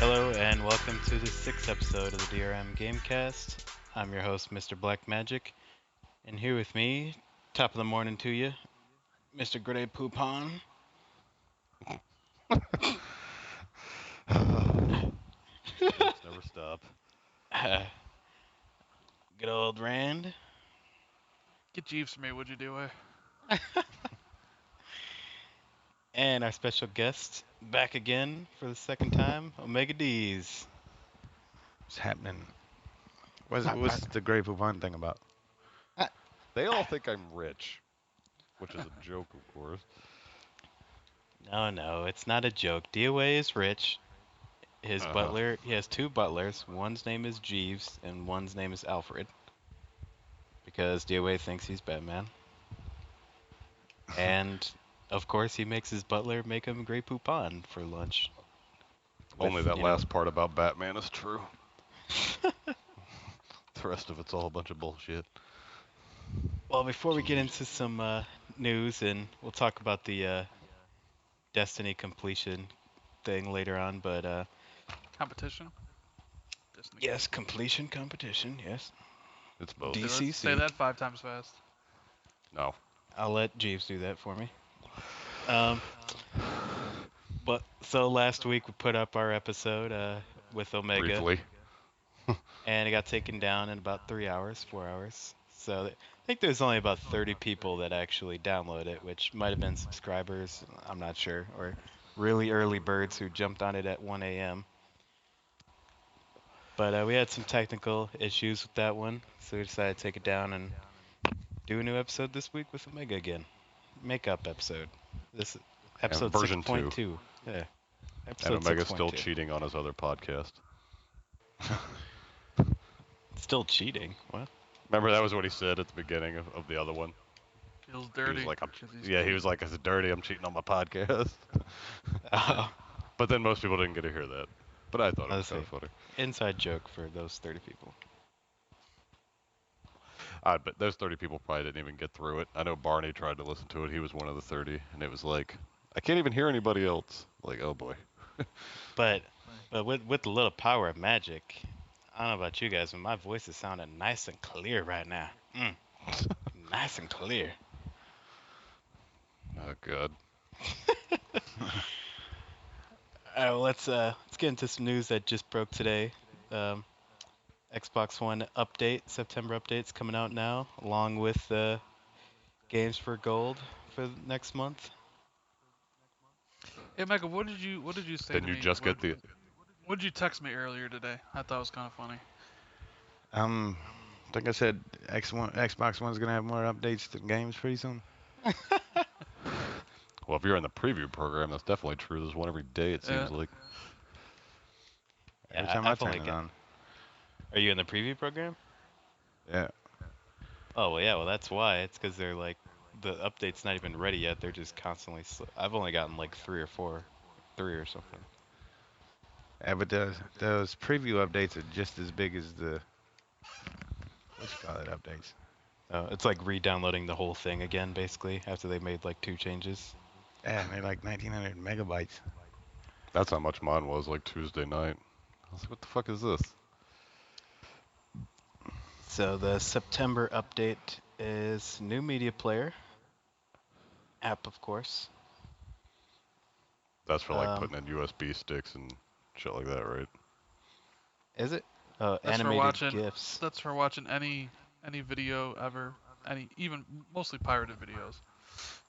Hello and welcome to the sixth episode of the DRM Gamecast. I'm your host, Mr. Black Magic, and here with me, top of the morning to you, Mr. Grey Poupon. Jokes never stop. Good old Rand. Get Jeeves for me, would you do it? And our special guest, back again for the second time, Omega Deez. What's happening? What's the Grateful One thing about? They all think I'm rich, which is a joke, of course. No, it's not a joke. DOA is rich. His Uh-huh. butler, he has two butlers. One's name is Jeeves, and one's name is Alfred. Because DOA thinks he's Batman. And of course, he makes his butler make him Grey Poupon for lunch. Only With, that you know- last part about Batman is true. The rest of it's all a bunch of bullshit. Well, before we get into some news, and we'll talk about the Destiny completion thing later on, but Competition? Destiny. yes, completion competition, yes. It's both. D- Say that, DCC. say that 5 times fast. No. I'll let Jeeves do that for me. Um, but so last week we put up our episode with Omega, Briefly. and it got taken down in about 3 hours, 4 hours. So I think there's only about 30 people that actually download it, which might have been subscribers, I'm not sure, or really early birds who jumped on it at 1 a.m. But we had some technical issues with that one, so we decided to take it down and do a new episode this week with Omega again. Makeup episode. This episode version 6.2. Yeah. And Episode Omega's still 6.2. cheating on his other podcast. Still cheating. What? Remember, that was what he said at the beginning of the other one? Feels He dirty. was like, because he's yeah, he gay. was like, it's dirty, I'm cheating on my podcast. Oh, But then most people didn't get to hear that. But I thought it I was kind see. of funny. inside joke for those 30 people. But those 30 people probably didn't even get through it. I know Barney tried to listen to it. He was one of the 30, and it was like, I can't even hear anybody else. Like, oh boy. But with the little power of magic, I don't know about you guys, but my voice is sounding nice and clear right now. Nice and clear. Oh god. All right, well, let's get into some news that just broke today. Xbox One update, September update's coming out now, along with games for gold for next month. Hey, Michael, what did you say Didn't to you me? just get the... What did you text me earlier today? I thought it was kind of funny. I think I said Xbox One's gonna have more updates to games pretty soon. Well, if you're in the preview program, that's definitely true. There's one every day, it seems Yeah. like. Every Yeah, time I've I turn only it got- on. Are you in the preview program? Yeah. Oh, well, yeah, well, that's why. It's because they're like, the update's not even ready yet. They're just constantly. I've only gotten like 3 or 4, 3 or something. Yeah, but those preview updates are just as big as the what you call it updates. It's like re-downloading the whole thing again, basically, after they made like 2 changes. Yeah, and they're like 1900 megabytes. That's how much mine was, like, Tuesday night. I was like, what the fuck is this? So the September update is new media player app, of course. That's for, like, Um, putting in USB sticks and shit like that, right? Is it? That's for Animated watching. GIFs. That's for watching any video ever, even mostly pirated videos.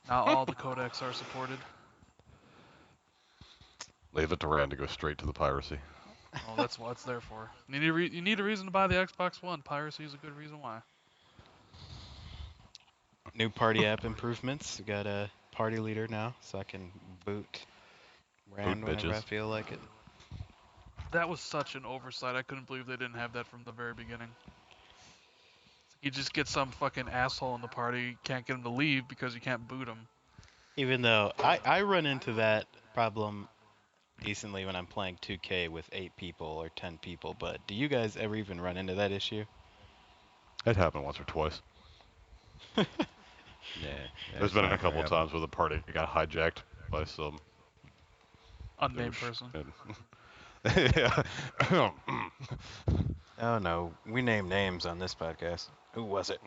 Not all the codecs are supported. Leave it to Rand to go straight to the piracy. Well, that's what it's there for. You need a reason to buy the Xbox One. Piracy is a good reason why. New party app improvements. We got a party leader now, so I can boot Rand whenever I bitches. feel like it. That was such an oversight. I couldn't believe they didn't have that from the very beginning. You just get some fucking asshole in the party, you can't get him to leave because you can't boot him. Even though I run into that problem decently when I'm playing 2K with 8 people or 10 people, but do you guys ever even run into that issue? It happened once or twice. Yeah. There's been a couple of times where the party got hijacked by some Unnamed douche, person. and Yeah. Oh no, we name names on this podcast. Who was it?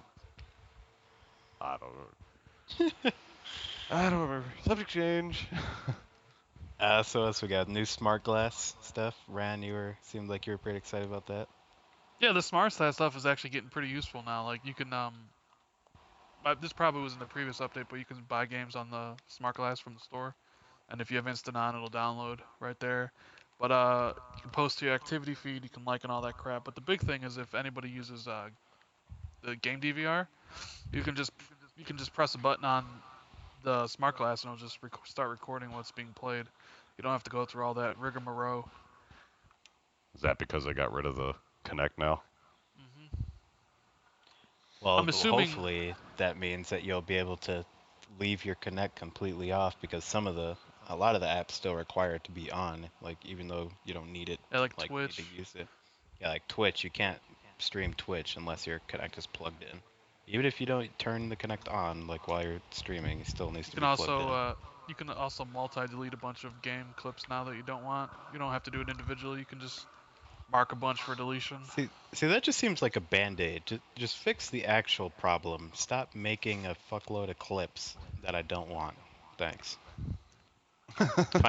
I don't know. I don't remember. Subject change. So else we got new smart glass stuff. Ran, seemed like you were pretty excited about that. Yeah, the smart stat stuff is actually getting pretty useful now. Like you can this probably was in the previous update, but you can buy games on the smart glass from the store, and if you have instant on, it'll download right there. But you can post to your activity feed, you can like and all that crap. But the big thing is if anybody uses the game DVR, you can just press a button on the smart glass and it'll just start recording what's being played. You don't have to go through all that rigmarole. Is that because they got rid of the Connect now? hmm Well, I'm assuming. hopefully that means that you'll be able to leave your Connect completely off because a lot of the apps still require it to be on, like even though you don't need it, Yeah, like like need to Twitch. use it. Yeah, like Twitch, you can't stream Twitch unless your Connect is plugged in. Even if you don't turn the Connect on, like while you're streaming, it still needs You to can be plugged also in. multi-delete a bunch of game clips now that you don't want. You don't have to do it individually. You can just mark a bunch for deletion. See, that just seems like a band-aid. Just fix the actual problem. Stop making a fuckload of clips that I don't want. Thanks.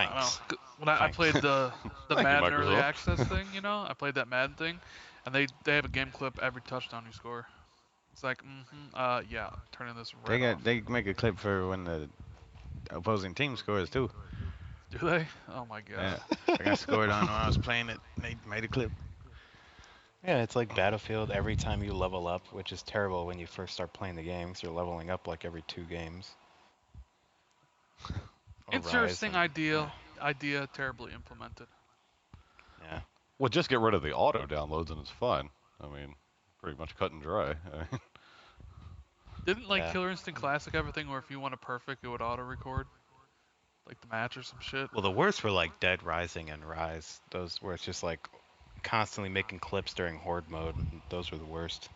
I don't know. Thanks. When I Thanks. played the Thank you, Madden early Microsoft. access thing, I played that Madden thing, and they have a game clip every touchdown you score. It's like, yeah, turning this right off. They make a clip for when the opposing team scores too. Do they? Oh my Yeah, god. I got scored on when I was playing it. They made a clip. Yeah, it's like Battlefield every time you level up, which is terrible when you first start playing the games. You're leveling up like every 2 games. Or Interesting Horizon. idea, terribly implemented. Yeah. Well, just get rid of the auto downloads and it's fine. I mean, pretty much cut and dry. Didn't like Yeah. Killer Instinct Classic everything where if you want a perfect, it would auto record, like the match or some shit. Well, the worst were like Dead Rising and Rise. Those where it's just like constantly making clips during Horde mode. Those were the worst.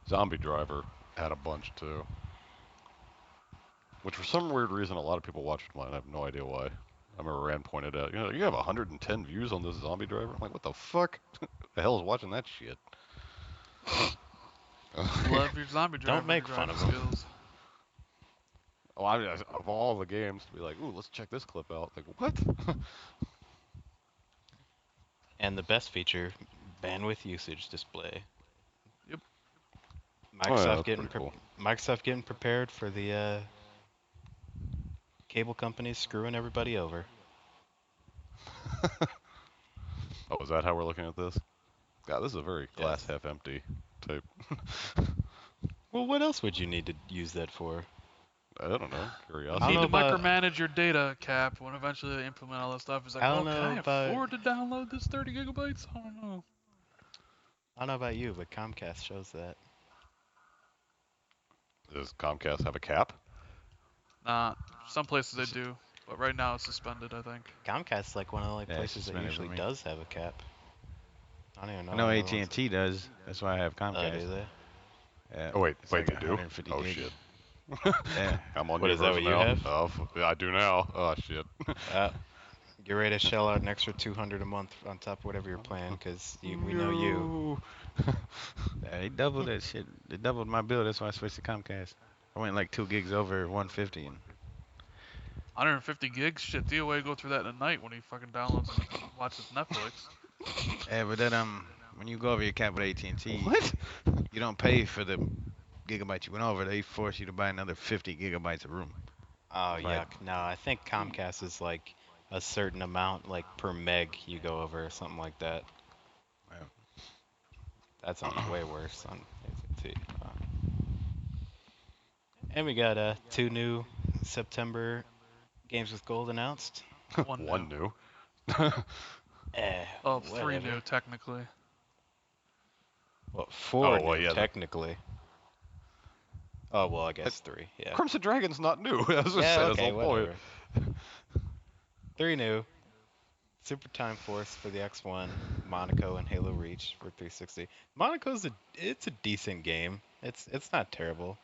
Zombie Driver had a bunch too. Which for some weird reason a lot of people watched mine. I have no idea why. I remember Rand pointed out, you have 110 views on this Zombie Driver. I'm like, what the fuck? The hell is watching that shit? Love your zombie Don't driver make fun driving of them. skills. Oh, I mean, of all the games to be like, ooh, let's check this clip out. Like, what? And the best feature, bandwidth usage display. Yep. Oh yeah, Microsoft that's getting pretty cool. Microsoft getting prepared for the cable companies screwing everybody over. Oh, is that how we're looking at this? God, this is a very glass Yes. half empty type. Well, what else would you need to use that for? I don't know. You I don't Curiosity. need know to about micromanage your data cap when eventually they implement all that stuff. It's like, I oh, don't can know I about afford to download this 30 gigabytes? I don't know. I don't know about you, but Comcast shows that. Does Comcast have a cap? Nah, some places they do, but right now it's suspended, I think. Comcast's like one of the only Yeah, it's places that suspended for usually me. does have a cap. I don't even know I know any other ones. AT&T does. That's why I have Oh, Comcast. do they? Yeah, Oh wait, it's wait, like they do? 150 Oh gig. shit. Yeah. I'm on What your is that? What version you now. have? Oh, yeah, I do now. Oh shit. Uh, get ready to shell out an extra 200 a month on top of whatever you're playing, because we know you. No. Yeah, they doubled that shit. They doubled my bill. That's why I switched to Comcast. I went like 2 gigs over 150, and 150 gigs? Shit, DOA go through that in a night when he fucking downloads and watches Netflix. yeah, but then when you go over your cap with AT&T, What? you don't pay for the gigabytes you went over. They force you to buy another 50 gigabytes of room. Oh, It's like, yuck. No, I think Comcast is like a certain amount, like per meg you go over or something like that. well, That sounds way worse on AT&T. And we got 2 new September games with gold announced. One new. One new. Eh, Oh, three whatever. new, technically. Well, 4 Oh well, new yeah. technically. Oh well, I Uh, guess 3. Yeah. Crimson Dragon's not new. That's what I Yeah. said. That's the Okay. whole point. Whatever. 3 new. Super Time Force for the X1, Monaco and Halo Reach for 360. Monaco's it's a decent game. It's not terrible.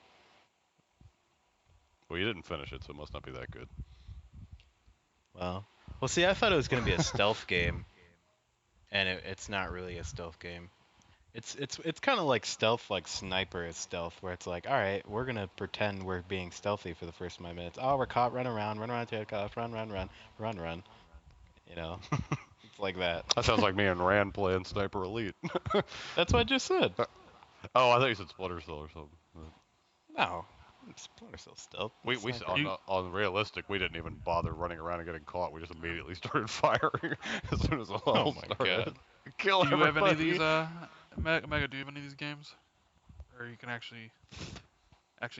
Well, you didn't finish it, so it must not be that good. Well, see, I thought it was gonna be a stealth game, and it's not really a stealth game. It's kind of like stealth, like Sniper is stealth, where it's like, all right, we're gonna pretend we're being stealthy for the first 5 minutes. Oh, we're caught, run around, take off, run. You know, it's like that. That sounds like me and Rand playing Sniper Elite. That's what I just said. Oh, I thought you said Splinter Cell or something. No, Splinter Cell stealth. We Sniper. on realistic, we didn't even bother running around and getting caught. We just immediately started firing as soon as the Oh level my started. god. Kill Do you have any of everybody. these, Mega? Do you have any of these games, or you can actually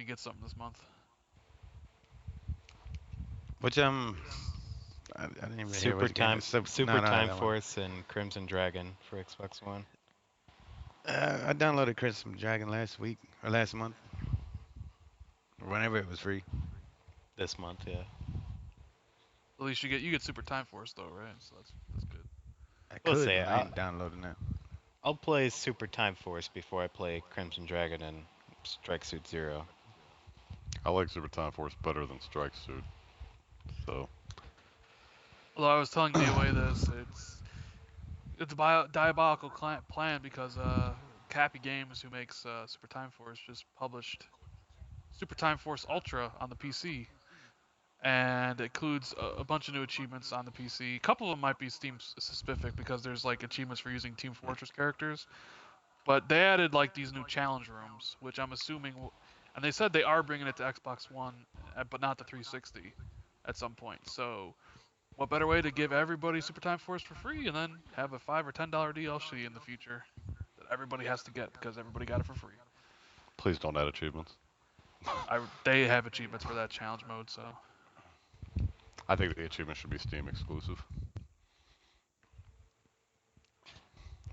get something this month? Which I didn't even hear which game. Super No, Time that one. Force and Crimson Dragon for Xbox One. I downloaded Crimson Dragon last week or last month, or whenever it was free. This month, yeah. At least you get Super Time Force though, right? So that's good. I We'll could, say but I ain't downloading that. I'll play Super Time Force before I play Crimson Dragon and Strike Suit Zero. I like Super Time Force better than Strike Suit. So Although I was telling DOA this, it's a diabolical plan because Cappy Games, who makes Super Time Force, just published Super Time Force Ultra on the PC, and it includes a bunch of new achievements on the PC. A couple of them might be Steam specific because there's like achievements for using Team Fortress characters, but they added like these new challenge rooms, which I'm assuming, and they said they are bringing it to Xbox One, but not the 360 at some point. So what better way to give everybody Super Time Force for free and then have a $5 or $10 DLC in the future that everybody has to get because everybody got it for free. please don't add achievements. They have achievements for that challenge mode, so I think the achievement should be Steam exclusive.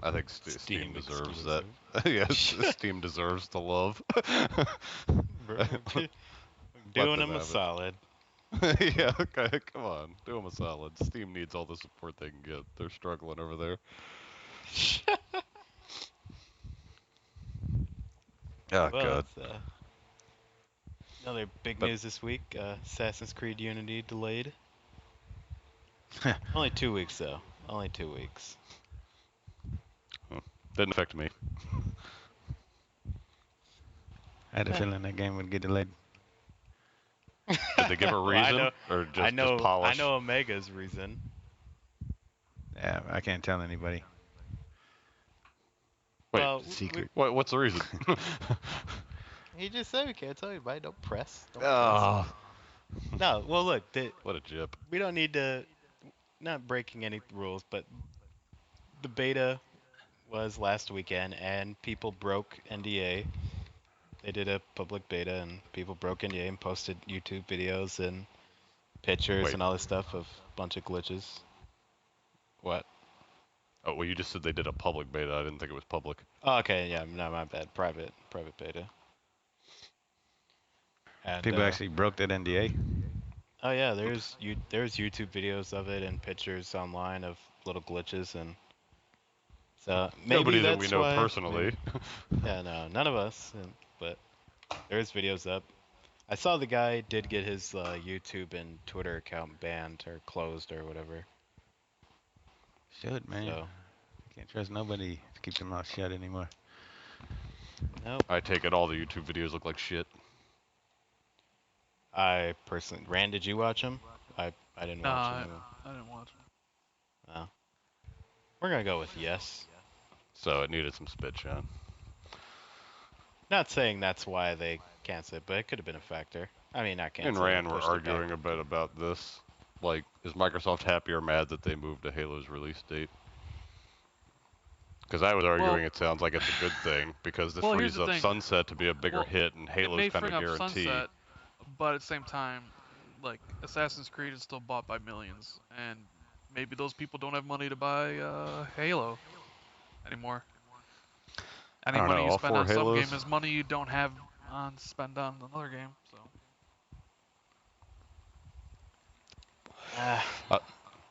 I think Steam deserves that. Yes, Steam deserves the love. Doing them a solid. Yeah, okay, come on, do them a solid. Steam needs all the support they can get. They're struggling over there. Oh well, god. that's, another big But- news this week. Assassin's Creed Unity delayed. Only 2 weeks though. Only 2 weeks. Didn't affect me. I had a feeling that game would get delayed. Did they give a Well, reason or just polish? I know Omega's reason. Yeah, I can't tell anybody. Wait, Well, secret. what's the reason? He just said we can't tell anybody. Don't press. Oh, No, well look, what a jip. we don't need to. Not breaking any rules, but the beta was last weekend, and people broke NDA. They did a public beta, and people broke NDA and posted YouTube videos and pictures Wait. and all this stuff of a bunch of glitches. What? Oh, well, you just said they did a public beta. I didn't think it was public. Oh, okay, yeah, no, my bad. Private beta. And, People actually broke that NDA. oh yeah, there's YouTube videos of it and pictures online of little glitches, and so maybe Nobody that that's we know why, personally. Yeah, no, none of us, but there's videos up. I saw the guy did get his YouTube and Twitter account banned or closed or whatever. Should, man. So Can't trust nobody to keep their mouth shut anymore. nope. I take it all the YouTube videos look like shit. I personally, Rand, did you watch him? I didn't watch him. I didn't watch it. No. We're gonna go with yes. So it needed some spit shine. Not saying that's why they canceled it, but it could have been a factor. I mean, not Me and canceled. Rand were arguing a bit about this. Like, is Microsoft happy or mad that they moved to Halo's release date? Because I was arguing it sounds like it's a good thing because this frees up Sunset to be a bigger hit and Halo's kind of guaranteed. Sunset, but at the same time, like Assassin's Creed is still bought by millions, and maybe those people don't have money to buy Halo anymore. Any I don't money know, you all spend four on some Halos? game is money you don't have on spend on another game. So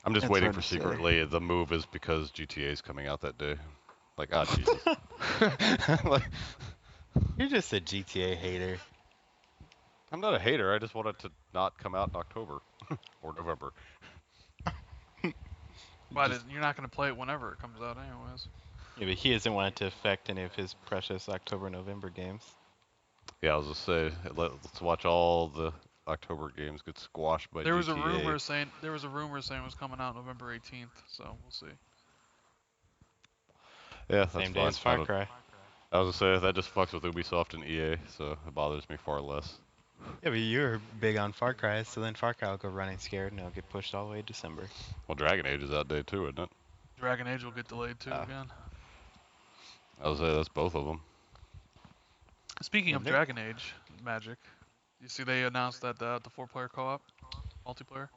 I'm just That's waiting hard for to say. secretly the move is because GTA is coming out that day. Like, ah, Jesus. Like, You're just a GTA hater. I'm not a hater. I just want it to not come out in October or November. Why Just you're not gonna play it whenever it comes out, anyways. yeah, but he doesn't want it to affect any of his precious October November games. Yeah, I was just say let's watch all the October games get squashed by There was a GTA. rumor saying it was coming out November 18th, so we'll see. Yeah, that's Same day fine. as Far Cry. I was gonna say that just fucks with Ubisoft and EA, so it bothers me far less. Yeah, but you're big on Far Cry, so then Far Cry will go running scared and it'll get pushed all the way to December. Well, Dragon Age is that day too, isn't it? Dragon Age will get delayed too Uh, again. I was say that's both of them. Speaking Yeah, of Dragon Age Magic, you see they announced that the 4-player co-op multiplayer.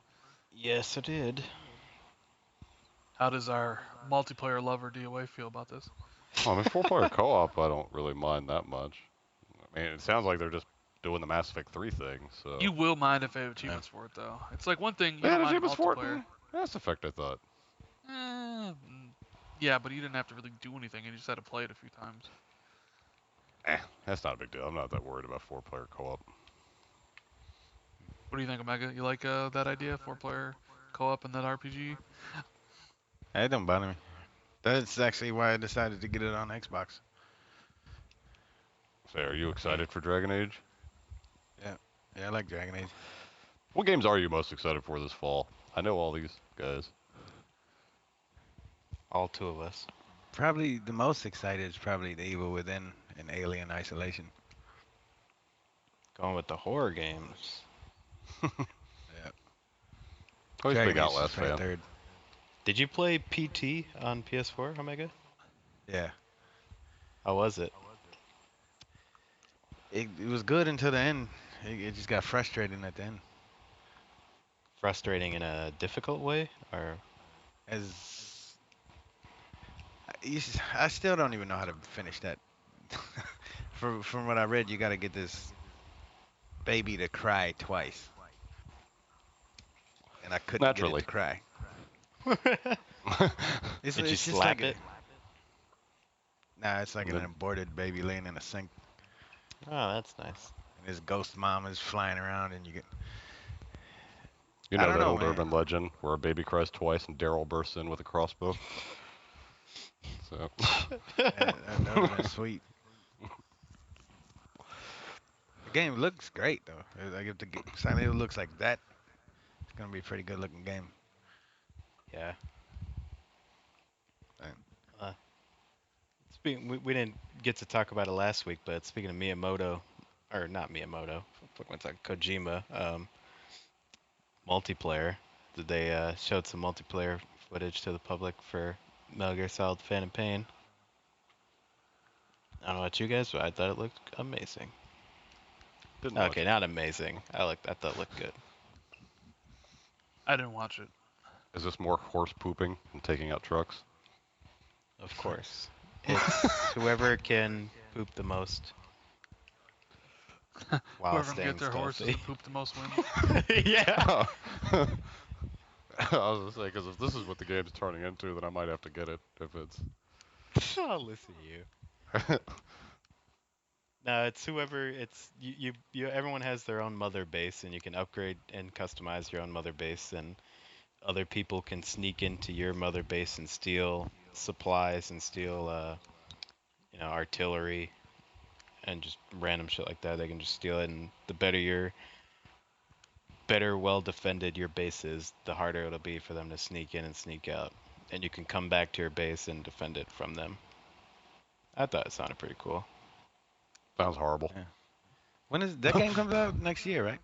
yes, it did. How does our multiplayer lover DOA feel about this? Well, I mean, 4-player co-op, I don't really mind that much. I mean, it sounds like they're just doing the Mass Effect 3 thing, so. You will mind if they have achievements for it though. It's like one thing you They don't had mind achievements for it multiplayer. in Mass Effect, I thought. Yeah, but you didn't have to really do anything, and you just had to play it a few times. That's not a big deal. I'm not that worried about 4-player co-op. What do you think, Omega? You like that idea, 4-player co-op and that RPG? It don't bother me. That's actually why I decided to get it on Xbox. So, are you excited for Dragon Age? Yeah, I like Dragon Age. What games are you most excited for this fall? I know all these guys. All two of us. Probably the most excited is probably The Evil Within and Alien Isolation. Going with the horror games. Yeah. Always Dragon big Age Outlast is my fan. third. Did you play PT on PS4, Omega? Yeah. How was it? It was good until the end. It just got frustrating at the end. Frustrating in a difficult way, or As I still don't even know how to finish that. From what I read, you got to get this baby to cry twice, and I couldn't get it Naturally. to cry. It's, did you it's just slap like it? Nah, it's like an Then- aborted baby laying in a sink, Oh, that's nice. and his ghost mom is flying around, and you get. You I know don't that know, old man. urban legend where a baby cries twice and Daryl bursts in with a crossbow? So, That would have been sweet. The game looks great though. Like if the Silent Hill looks like that, it's gonna be a pretty good looking game. Yeah. Right. We didn't get to talk about it last week, but speaking of Miyamoto, or not Miyamoto, what's that? Kojima, multiplayer. Did they showed some multiplayer footage to the public for Metal Gear Solid Phantom Pain? I don't know about you guys, but I thought it looked amazing. didn't watch Okay, it. not amazing. I thought it looked good. I didn't watch it. Is this more horse pooping and taking out trucks? Of course. It's whoever can poop the most while Whoever can staying get their horses stealthy. to poop the most wins. Yeah. I was gonna say, because if this is what the game's turning into, then I might have to get it if it's. I'll listen to you. No, it's whoever. It's you. Everyone has their own mother base, and you can upgrade and customize your own mother base, and other people can sneak into your mother base and steal supplies and steal, artillery and just random shit like that. They can just steal it, and the better well defended your base is, the harder it'll be for them to sneak in and sneak out. And you can come back to your base and defend it from them. I thought it sounded pretty cool. Sounds horrible. Yeah. When is that game comes out next year, right?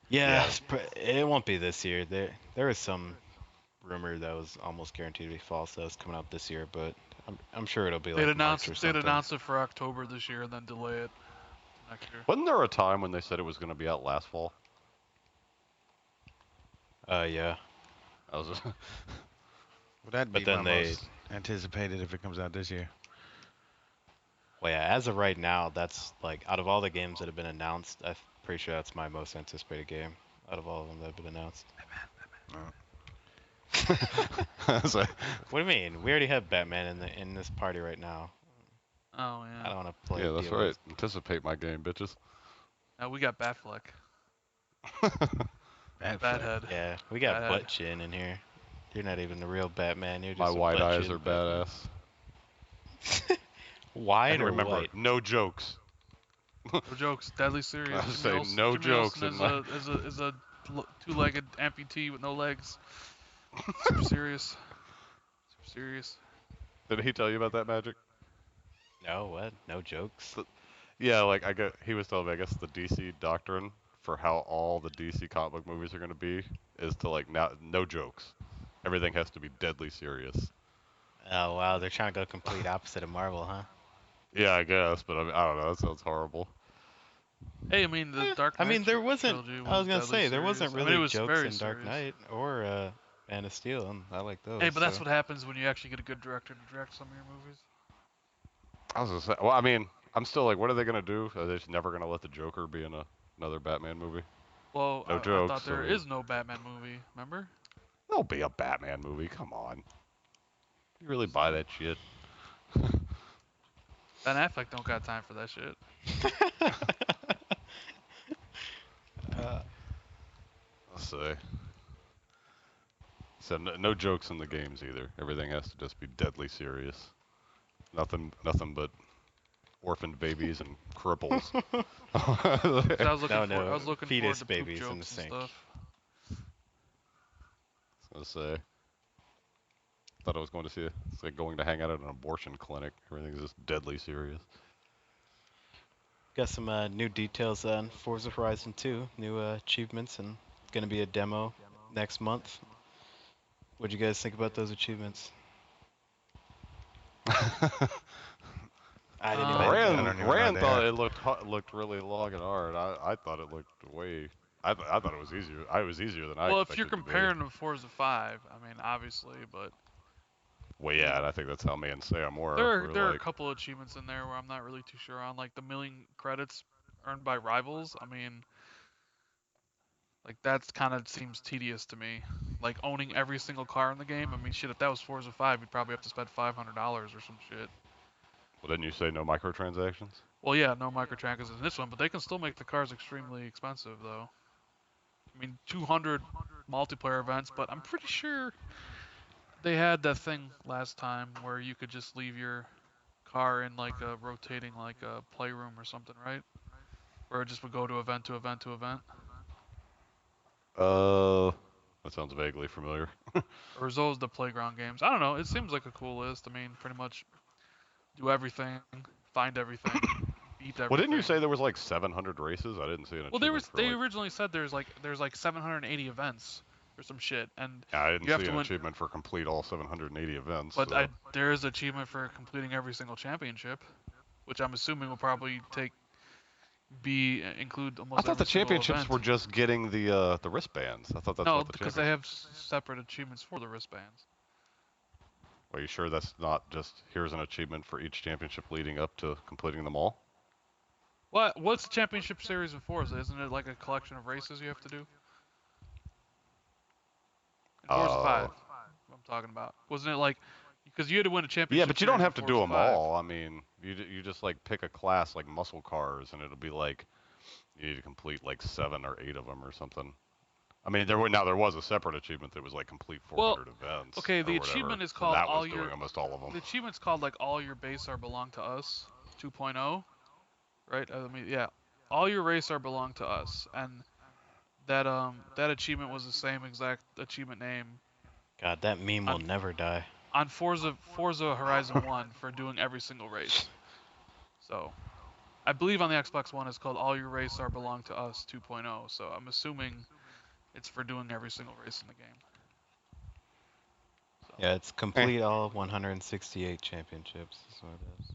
Yeah, it won't be this year. There was some rumor that was almost guaranteed to be false that was coming out this year, but I'm sure it'll be like March or They'd something. announce it for October this year and then delay it to next year. Wasn't there a time when they said it was going to be out last fall? Yeah. I was just, Well, that'd But be then my they- most anticipated if it comes out this year. Well, yeah, as of right now, that's like out of all the games that have been announced, I'm pretty sure that's my most anticipated game out of all of them that have been announced. I was like, What do you mean? We already have Batman in this party right now. Oh I yeah. don't want to play. yeah, that's deal right. with- Anticipate my game, bitches. Now we got Batfleck. Bad Bathead. Yeah, we got Bad. Butt Chin in here. You're not even the real Batman. You're My just a white eyes are butt-chin Batman. badass. Wide And or remember, white? no jokes. No jokes, deadly serious. I say no Jimmy jokes Olsen in is my. a two-legged amputee with no legs. Super serious. Super serious. Did he tell you about that magic? No, what? No jokes. Yeah, like he was telling me, I guess the DC doctrine for how all the DC comic book movies are going to be is to like now no jokes. Everything has to be deadly serious. Oh wow, they're trying to go complete opposite of Marvel, huh? Yeah, I guess, but I don't know. That sounds horrible. Hey, I mean the Dark I Knight mean, there wasn't. trilogy I was was gonna deadly say there wasn't serious. I mean, it really was jokes very in Dark serious. Knight or Man of Steel, and I like Hey, those. but that's So what happens when you actually get a good director to direct some of your movies. I was gonna say, well, I mean, I'm still like, what are they gonna do? Are they just never gonna let the Joker be in another Batman movie? Well, No I thought jokes. I there mean, is no Batman movie. Remember? there'll be a Batman movie. Come on, you really buy that shit? Ben Affleck don't got time for that shit. uh, Let's say. So no jokes in the games either. Everything has to just be deadly serious. Nothing but orphaned babies and cripples. 'Cause I I was looking no, for, I no, was looking forward fetus to poop babies in the jokes and sink. stuff. was gonna say. Thought I was going to see. It's like going to hang out at an abortion clinic. Everything's just deadly serious. Got some new details on Forza Horizon 2, new achievements, and it's gonna be a demo next month. What'd you guys think about those achievements? I didn't even. I Rand don't even know what Rand they thought are. it looked really long and hard. I thought it looked way. I thought it was easier. I was easier than I Well, if you're expected to be. comparing to Forza 5, I mean, obviously, but Well, yeah, and I think that's how me and Sam were. We're there are a like, couple achievements in there where I'm not really too sure on, like the million credits earned by rivals. I mean, like that's kind of seems tedious to me. Like owning every single car in the game. I mean, shit, if that was Forza 5, you'd probably have to spend $500 or some shit. well, didn't you say no microtransactions? Well, yeah, no microtransactions in this one, but they can still make the cars extremely expensive, though. I mean, 200 multiplayer events, but I'm pretty sure they had that thing last time where you could just leave your car in like a rotating like a playroom or something, right? Where it just would go to event to event to event. Uh, that sounds vaguely familiar. Or is those the playground games? I don't know. It seems like a cool list. I mean, pretty much do everything, find everything, beat Well, didn't you everything. say there was like 700 races? I didn't see an Well, achievement for they like. originally said there's like 780 events or some shit, and Yeah, I didn't you have see to an win. achievement for complete all 780 events. But So there is achievement for completing every single championship, which I'm assuming will probably include I almost thought every the single championships event. were just getting the wristbands. I thought that's No, what the because they championships. have separate achievements for the wristbands. Are you sure that's not just here's an achievement for each championship leading up to completing them all? What's the championship series in Forza? Isn't it like a collection of races you have to do? In Forza Oh. 5, what I'm talking about. Wasn't it like because you had to win a Yeah, championship but you don't series in have to do Forza them 5? all. I mean, you just like pick a class like muscle cars, and it'll be like you need to complete like 7 or 8 of them or something. I mean, there was a separate achievement that was like complete Well, 400 events okay, or the whatever, achievement is and called that was doing almost all of them. the achievement's called like all your base are belong to us 2.0, right? I mean, yeah. All your race are belong to us, and that achievement was the same exact achievement name God, that meme will on never die. on Forza Horizon 1 for doing every single race. So, I believe on the Xbox One it's called All Your Race Are Belong to Us 2.0. So, I'm assuming it's for doing every single race in the game. So, Yeah, it's complete all 168 championships. Is what it is.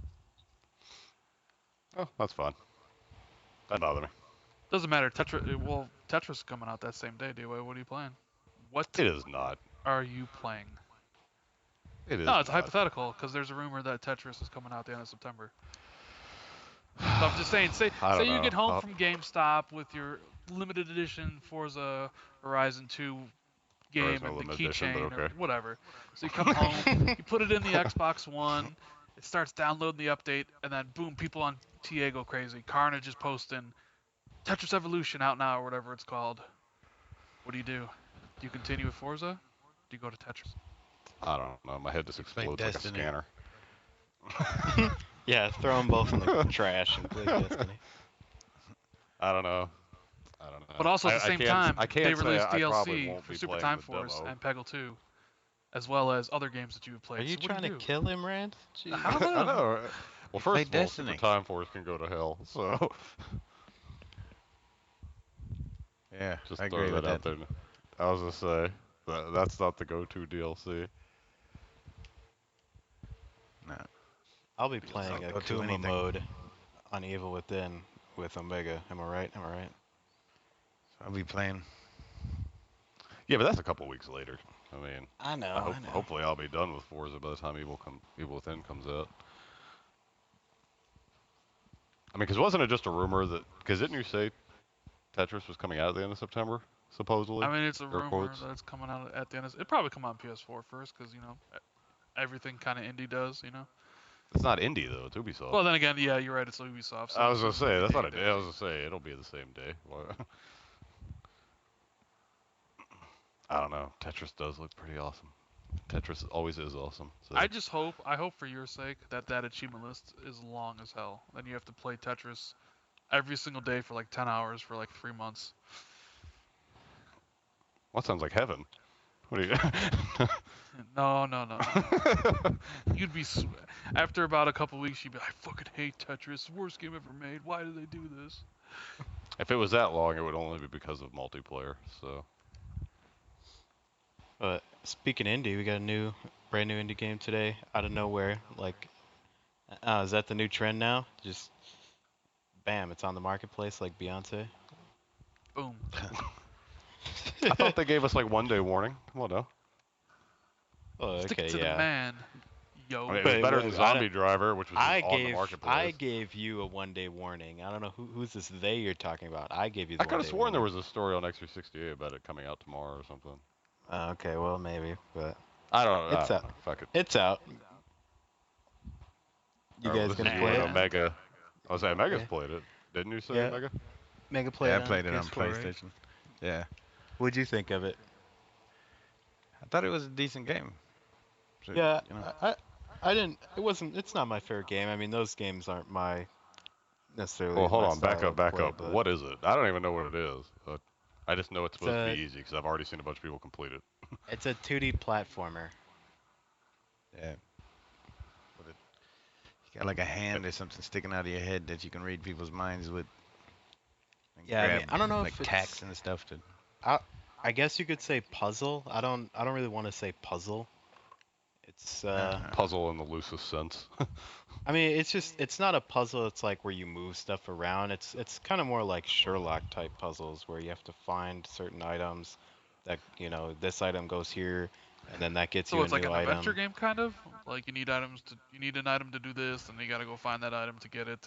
Oh, that's fine. That bother me. doesn't matter. Tetris is coming out that same day. D-Way, what are you playing? What It is not. are you playing? It is No, it's not. hypothetical because there's a rumor that Tetris is coming out the end of September. So I'm just saying, I say don't you know. get home from GameStop with your limited edition Forza Horizon 2 There is game no and the limited edition, but keychain or okay. whatever. So you come home, you put it in the Xbox One, it starts downloading the update, and then boom, people on TA go crazy. Carnage is posting Tetris Evolution out now or whatever it's called. What do? Do you continue with Forza? Do you go to Tetris? I don't know. My head just You play explodes like a Destiny. scanner. Yeah, throw them both in the trash and play Destiny. I don't know. I don't know. But also at the I same can't. time, I they can't say released I probably DLC won't for be Super playing Time the Force demo. and Peggle 2, as well as other games that you have Are played. you So what trying do to you do? kill him, Rand? I don't Jeez. I know. know. Well, You play first of all, Super Destiny. Time Force can go to hell. So Yeah, just I throw agree with that out that. there. I was gonna say that's not the go-to DLC. No, I'll be because I'll playing go to Akuma anything. mode on Evil Within with Omega. Am I right? Am I right? So I'll be playing. Yeah, but that's a couple weeks later. I mean, I I know, hope I know. hopefully I'll be done with Forza by the time Evil Within comes out. I mean, because wasn't it just a rumor that? Because didn't you say Tetris was coming out at the end of September, supposedly? I mean, it's a Air rumor quotes. that it's coming out at the end. It'll probably come out on PS4 first, because everything kind of indie does. It's not indie though. It's Ubisoft. Well, then again, yeah, you're right. It's Ubisoft, so I I'm was gonna assuming say it'll be that's the not same a day. day. I was gonna say it'll be the same day. I don't know. Tetris does look pretty awesome. Tetris always is awesome. So I hope for your sake that achievement list is long as hell. Then you have to play Tetris every single day for like 10 hours for like 3 months. well, that sounds like heaven. What do you? No, no, no, no, no. You'd be after about a couple weeks, you'd be like, I fucking hate Tetris, worst game ever made. Why did they do this? If it was that long, it would only be because of multiplayer. So But speaking indie, we got a brand new indie game today out of nowhere. Like, is that the new trend now? Just bam, it's on the marketplace like Beyonce. Boom. I thought they gave us like 1 day warning. Come on now. Oh, Stick it okay, to the yeah. man, I mean, yo. it was But better than I don't. Zombie Driver, which was just on the I marketplace. gave you a 1 day warning. I don't know who's this they you're talking about. I gave you I the could one have day sworn there warning. was a story on X368 about it coming out tomorrow or something. Okay, well maybe, but I don't it's out. know. Fuck it. It's out. You All right, well, guys this gonna is you and play it? Man. Omega. I was saying Omega's Yeah. played it. Didn't you say Yeah. Omega? Mega play Yeah, I it on played it on PS4, right? PlayStation. Yeah, What'd you think of it? I thought it was a decent game. So, Yeah, you know, I didn't. It wasn't. It's not my favorite game. I mean, those games aren't necessarily Well, hold my on. style of Back play, up. but What is it? I don't even know what it is. I just know it's it's supposed to be a easy because I've already seen a bunch of people complete it. it's a 2D platformer. yeah. But you got like a hand or something sticking out of your head that you can read people's minds with, and Yeah, I mean, grab I don't know like if tacks it's. and stuff to. I I guess you could say puzzle. I don't really want to say puzzle. It's Puzzle in the loosest sense. I mean, it's not a puzzle. It's like where you move stuff around. It's kind of more like Sherlock type puzzles where you have to find certain items that, this item goes here and then that gets So you a it's like new an adventure item. game, kind of. Like you need an item to do this, and you gotta go find that item to get it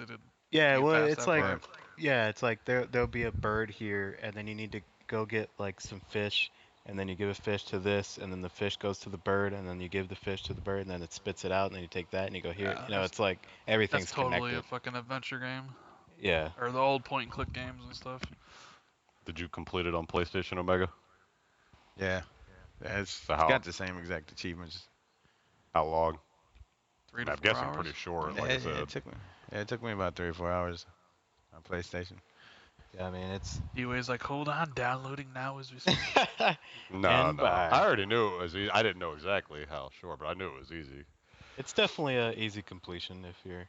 Yeah, to get well, past it's that like Yeah. part. yeah, it's like there'll be a bird here and then you need to go get like some fish and then you give a fish to this and then the fish goes to the bird and then you give the fish to the bird and then it spits it out and then you take that and you go here. Yeah, It's like that's everything's totally a connected. fucking adventure game, Yeah. or the old point and click games and stuff. Did you complete it on PlayStation Omega? Yeah. Yeah, So it's got the same exact achievements. how long? Three I mean, to I'm four guessing hours. pretty short, Yeah, like I it said. took me. Yeah, it took me about 3 or 4 hours on PlayStation. Yeah, I mean, it's D-Way's like, hold on, downloading now as we speak. No, Stand no. I by. already knew it was easy. I didn't know exactly how short, but I knew it was easy. It's definitely a easy completion if you're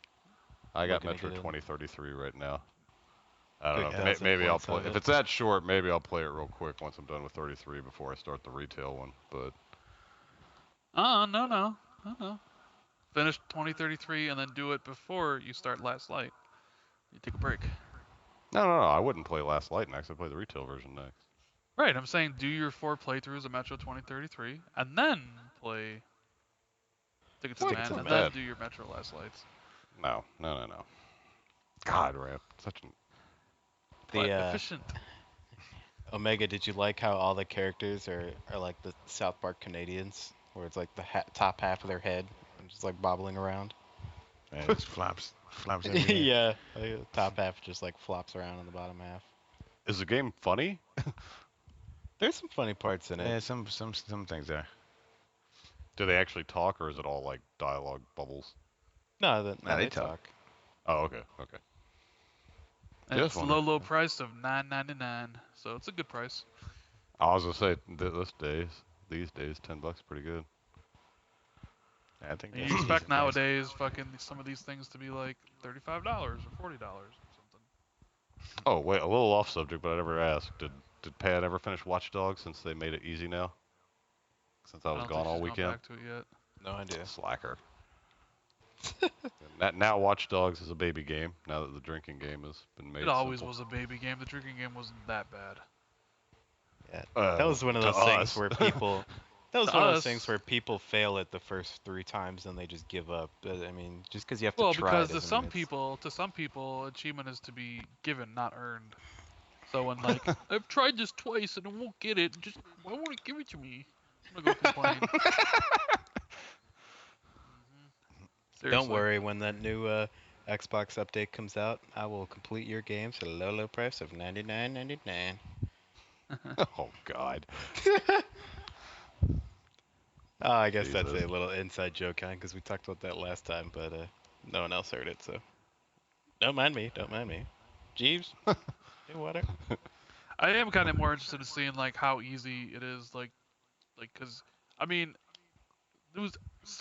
I got looking to Metro get in. 2033 right now. I don't Good know. Yeah, God. that's the Maybe I'll points play. of If it. it's that short, maybe I'll play it real quick once I'm done with 33 before I start the retail one. But No, no, no, no. Finish 2033 and then do it before you start Last Light. You take a break. no. I wouldn't play Last Light next. I'd play the retail version next. Right, I'm saying do your 4 playthroughs of Metro 2033 and then play Ticket to the What? Ticket Man to the and Man. then do your Metro Last Lights. No. God, Ramp. Such an. The What? Efficient. Omega, did you like how all the characters are like the South Park Canadians, where it's like the top half of their head and just like bobbling around? Man, it just flops everywhere. Yeah, like, the top half just like flops around on the bottom half. Is the game funny? There's some funny parts in it. Yeah, some things are. Do they actually talk, or is it all like dialogue bubbles? No, Nah, they they talk. talk. Oh, okay, okay. And Just it's wonder. low price of $9.99, so it's a good price. I was gonna say these days, $10 pretty good. I think And that's you a expect decent price. nowadays fucking some of these things to be like $35 or $40 or something. Oh wait, a little off subject, but I never asked. Did Pat ever finish Watch Dogs since they made it easy now? Since I I was don't gone think all she's gone weekend. back to it yet. No idea. Slacker. Now Watch Dogs is a baby game. Now that the drinking game has been It made always simple. was a baby game. The drinking game wasn't that bad. Yeah, that was one of To those things us. where people. That was To one of those things us, where people fail it the first 3 times and they just give up. But, I mean, just because you have to well, try because doesn't mean it's. to some people, achievement is to be given, not earned. So when like I've tried this twice and I won't get it, just why won't it give it to me? I'm gonna go complain. Don't Seriously. worry, when that new Xbox update comes out, I will complete your games at a low, low price of $99.99. Oh God. Oh, I guess that's Jesus. a little inside joke, kind because we talked about that last time, but no one else heard it, so don't mind me. Don't mind me. Jeeves, hey, water. I am kind of more interested in seeing like how easy it is, because I mean, there was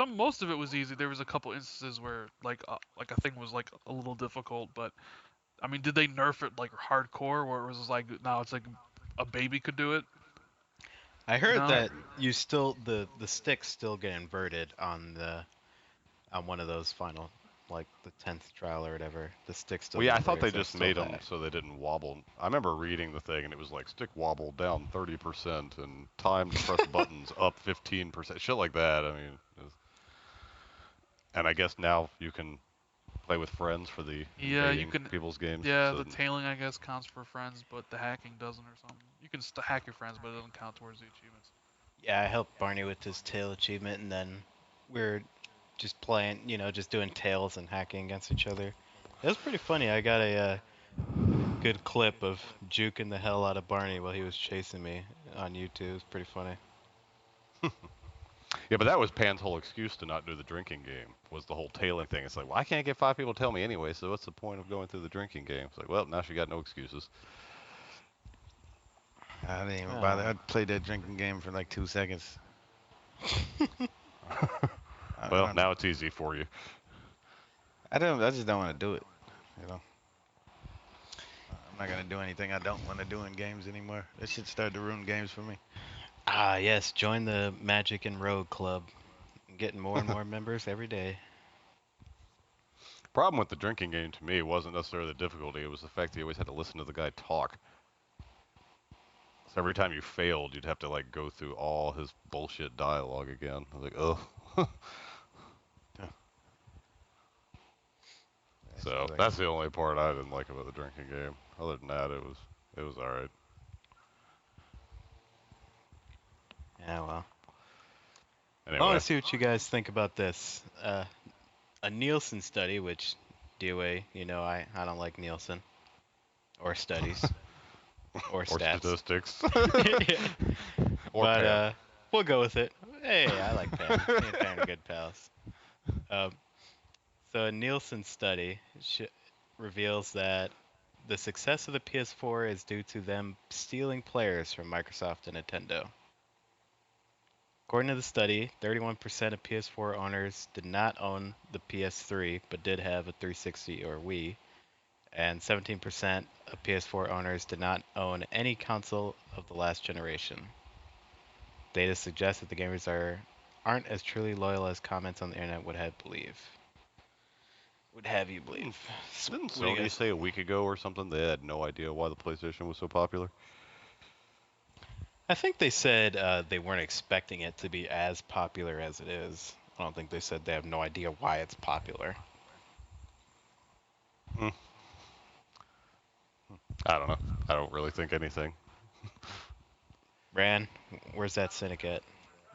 most of it was easy. There was a couple instances where like a thing was like a little difficult, but I mean, did they nerf it like hardcore where it was just like now it's like a baby could do it? I You heard know? that you still the sticks still get inverted on one of those final, like the 10th trial or whatever. The sticks still Well, yeah, get I thought inverted, they so it's just still made them bad. so they didn't wobble. I remember reading the thing, and it was like stick wobble down 30% and time to press buttons up 15%, shit like that. I mean, and I guess now you can play with friends for the Yeah, you invading can. people's games. Yeah, So the tailing I guess counts for friends, but the hacking doesn't or something. You can hack your friends, but it doesn't count towards the achievements. Yeah, I helped Barney with his tail achievement, and then we're just playing, just doing tails and hacking against each other. It was pretty funny. I got a good clip of juking the hell out of Barney while he was chasing me on YouTube. It was pretty funny. yeah, but that was Pan's whole excuse to not do the drinking game was the whole tailing thing. It's like, well, I can't get 5 people to tell me anyway, so what's the point of going through the drinking game? It's like, well, now she got no excuses. I didn't even bother. Ah. I played that drinking game for like 2 seconds. Well, I, now it's easy for you. I don't. I just don't want to do it. You know. I'm not gonna do anything I don't want to do in games anymore. That shit started to ruin games for me. Ah, yes, join the Magic and Rogue Club. Getting more and more members every day. Problem with the drinking game to me wasn't necessarily the difficulty; it was the fact that you always had to listen to the guy talk. So every time you failed, you'd have to like go through all his bullshit dialogue again. I was like, ugh. That shit So was like, that's the only part I didn't like about the drinking game. Other than that, it was all right. Yeah, well. I want Anyway, to see what you guys think about this. A Nielsen study, which DOA, I don't like Nielsen or studies or or stats. statistics, or But Pan. we'll go with it. Hey, I like Pan. Me and Pan are good pals. Um, so a Nielsen study reveals that the success of the PS4 is due to them stealing players from Microsoft and Nintendo. According to the study, 31% of PS4 owners did not own the PS3 but did have a 360 or Wii, and 17% of PS4 owners did not own any console of the last generation. Data suggests that the gamers aren't as truly loyal as comments on the internet would have you believe. Didn't What do you Sony guys? say a week ago or something they had no idea why the PlayStation was so popular? I think they said they weren't expecting it to be as popular as it is. I don't think they said they have no idea why it's popular. Mm, I don't know. I don't really think anything. Ran, where's that cynic at?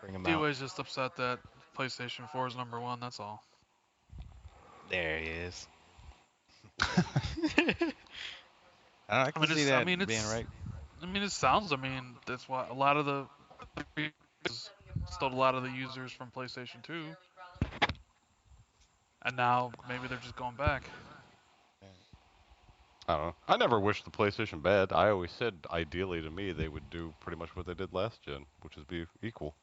Bring him out. DOA's just upset that PlayStation 4 is number one. That's all. There he is. I I can mean, see it's. that being right. I mean, it sounds. I mean, that's why a lot of the stole a lot of the users from PlayStation 2, and now maybe they're just going back. I don't know. I never wished the PlayStation bad. I always said, ideally to me, they would do pretty much what they did last gen, which is be equal.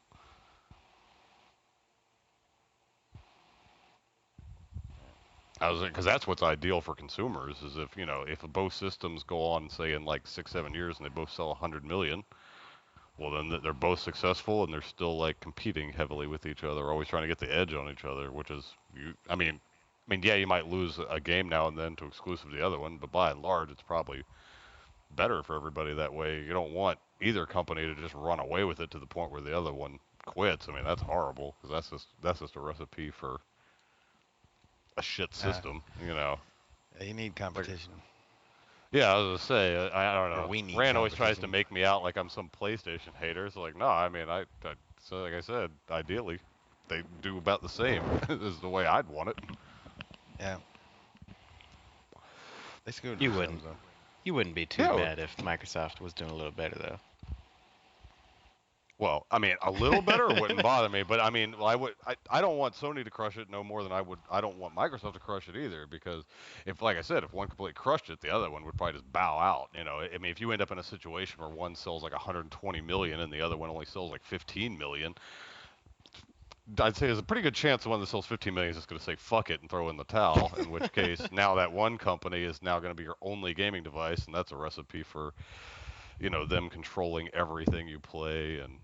I was because that's what's ideal for consumers is if if both systems go on say in like 6 7 years and they both sell 100 million, well then they're both successful and they're still like competing heavily with each other, always trying to get the edge on each other, which is you. I mean, yeah, you might lose a game now and then to exclusive to the other one, but by and large, it's probably better for everybody that way. You don't want either company to just run away with it to the point where the other one quits. I mean, that's horrible because that's just a recipe for a shit Uh, system. yeah, you need Like, competition, yeah, I was gonna say, I don't or know. we need Rand always tries to competition. make me out like I'm some PlayStation hater. So like, no, I mean, so like I said, ideally, they do about the same is the way I'd want it. Yeah, they screwed You themselves wouldn't though. you wouldn't be too Yeah, mad if Microsoft was doing a little better well, I mean, a little better wouldn't bother me, but I mean, I don't want Sony to crush it no more than I don't want Microsoft to crush it either, because if, like I said, if one completely crushed it, the other one would probably just bow out. I mean, if you end up in a situation where one sells like 120 million and the other one only sells like 15 million, I'd say there's a pretty good chance the one that sells 15 million is just going to say fuck it and throw in the towel. In which case, now that one company is now going to be your only gaming device, and that's a recipe for them controlling everything you play, and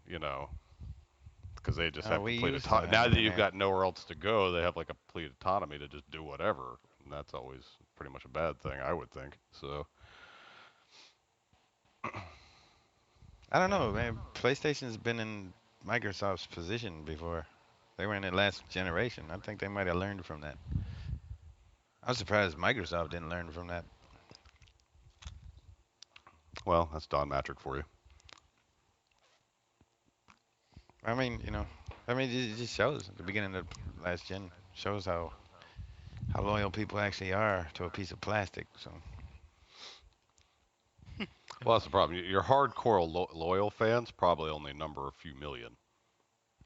because they just have We complete used to autonomy. have Now it that in you've there. got nowhere else to go, they have like a complete autonomy to just do whatever, and that's always pretty much a bad thing, I would think. So, I don't know, man. PlayStation's been in Microsoft's position before. They were in it last generation. I think they might have learned from that. I was surprised Microsoft didn't learn from that. well, that's Don Matrick for you. I mean, it just shows at the beginning of last gen shows how loyal people actually are to a piece of plastic. So Well, that's the problem. Your hardcore loyal fans probably only number a few million,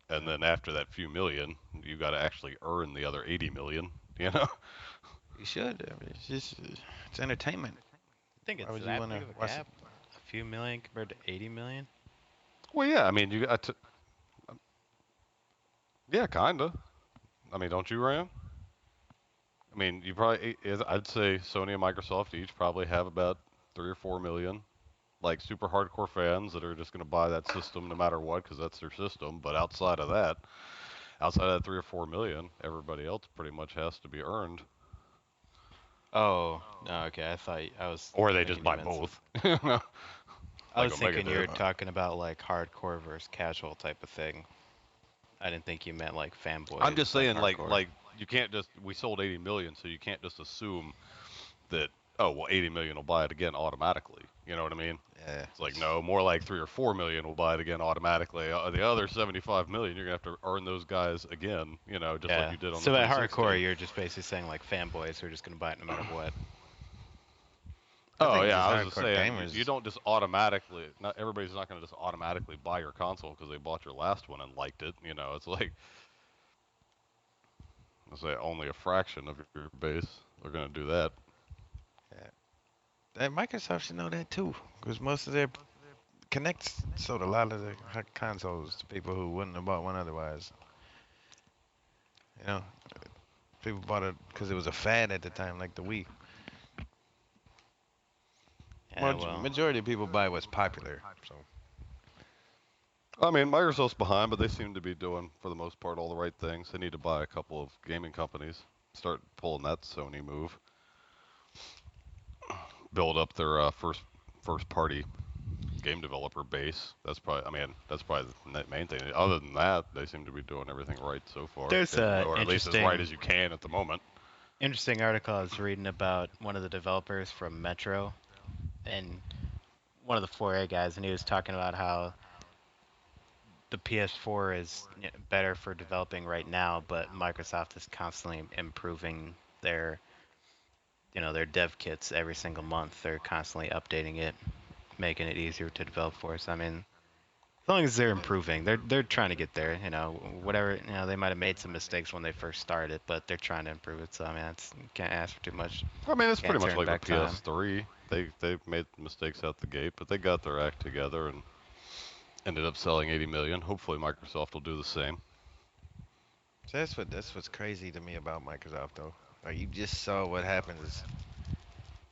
and yeah, then after that few million, you got to actually earn the other 80 million. You know? you should. I mean, it's entertainment. I think Why it's would you that want big to of a watch it? gap. A few million compared to 80 million. Well, yeah. I mean, you got to. Yeah, kinda. I mean, don't you, Ryan? I mean, you probably, I'd say Sony and Microsoft each probably have about 3 or 4 million, like super hardcore fans that are just going to buy that system no matter what because that's their system. But outside of that 3 or 4 million, everybody else pretty much has to be earned, Oh, no, okay. I thought I was or they just thinking you buy meant some. both, I like was Omega thinking you did. were talking about like hardcore versus casual type of thing. I didn't think you meant like I'm fanboys just like saying, hardcore. you can't just we sold 80 million, so you can't just assume that, oh well, 80 million will buy it again automatically. You know what I mean? Yeah, It's like, no, more like 3 or 4 million will buy it again automatically. The other 75 million, you're gonna have to earn those guys again, just like Yeah. you did on the So at hardcore, 360. you're just basically saying like fanboys who are just gonna buy it no matter what. I Oh think it's yeah, just I was just hardcore saying, you gamers. don't just automatically. Not everybody's not gonna just automatically buy your console because they bought your last one and liked it. It's like, I say only a fraction of your base are gonna do that. Yeah. And Microsoft should know that too, because most of their Connect sold a lot of the consoles to people who wouldn't have bought one otherwise. You know, people bought it because it was a fad at the time, like the Wii. Yeah, well, Majority of people buy what's popular. So I mean, Microsoft's behind, but they seem to be doing, for the most part, all the right things. They need to buy a couple of gaming companies, start pulling that Sony move, build up their first party game developer base. That's probably the main thing. Other than that, they seem to be doing everything right so far, there's a or at least as right interesting as you can at the moment. interesting article I was reading about one of the developers from Metro and one of the 4A guys, and he was talking about how the PS4 is better for developing right now, but Microsoft is constantly improving their their dev kits every single month. They're constantly updating it, making it easier to develop for us. I mean, As long as they're improving, they're trying to get there. Whatever. They might have made some mistakes when they first started, but they're trying to improve it. So I mean, you can't ask for too much. I mean, it's pretty Can't much turn like with back time. PS3. They made mistakes out the gate, but they got their act together and ended up selling 80 million. Hopefully, Microsoft will do the same. So that's what's crazy to me about Microsoft though. Like you just saw what happens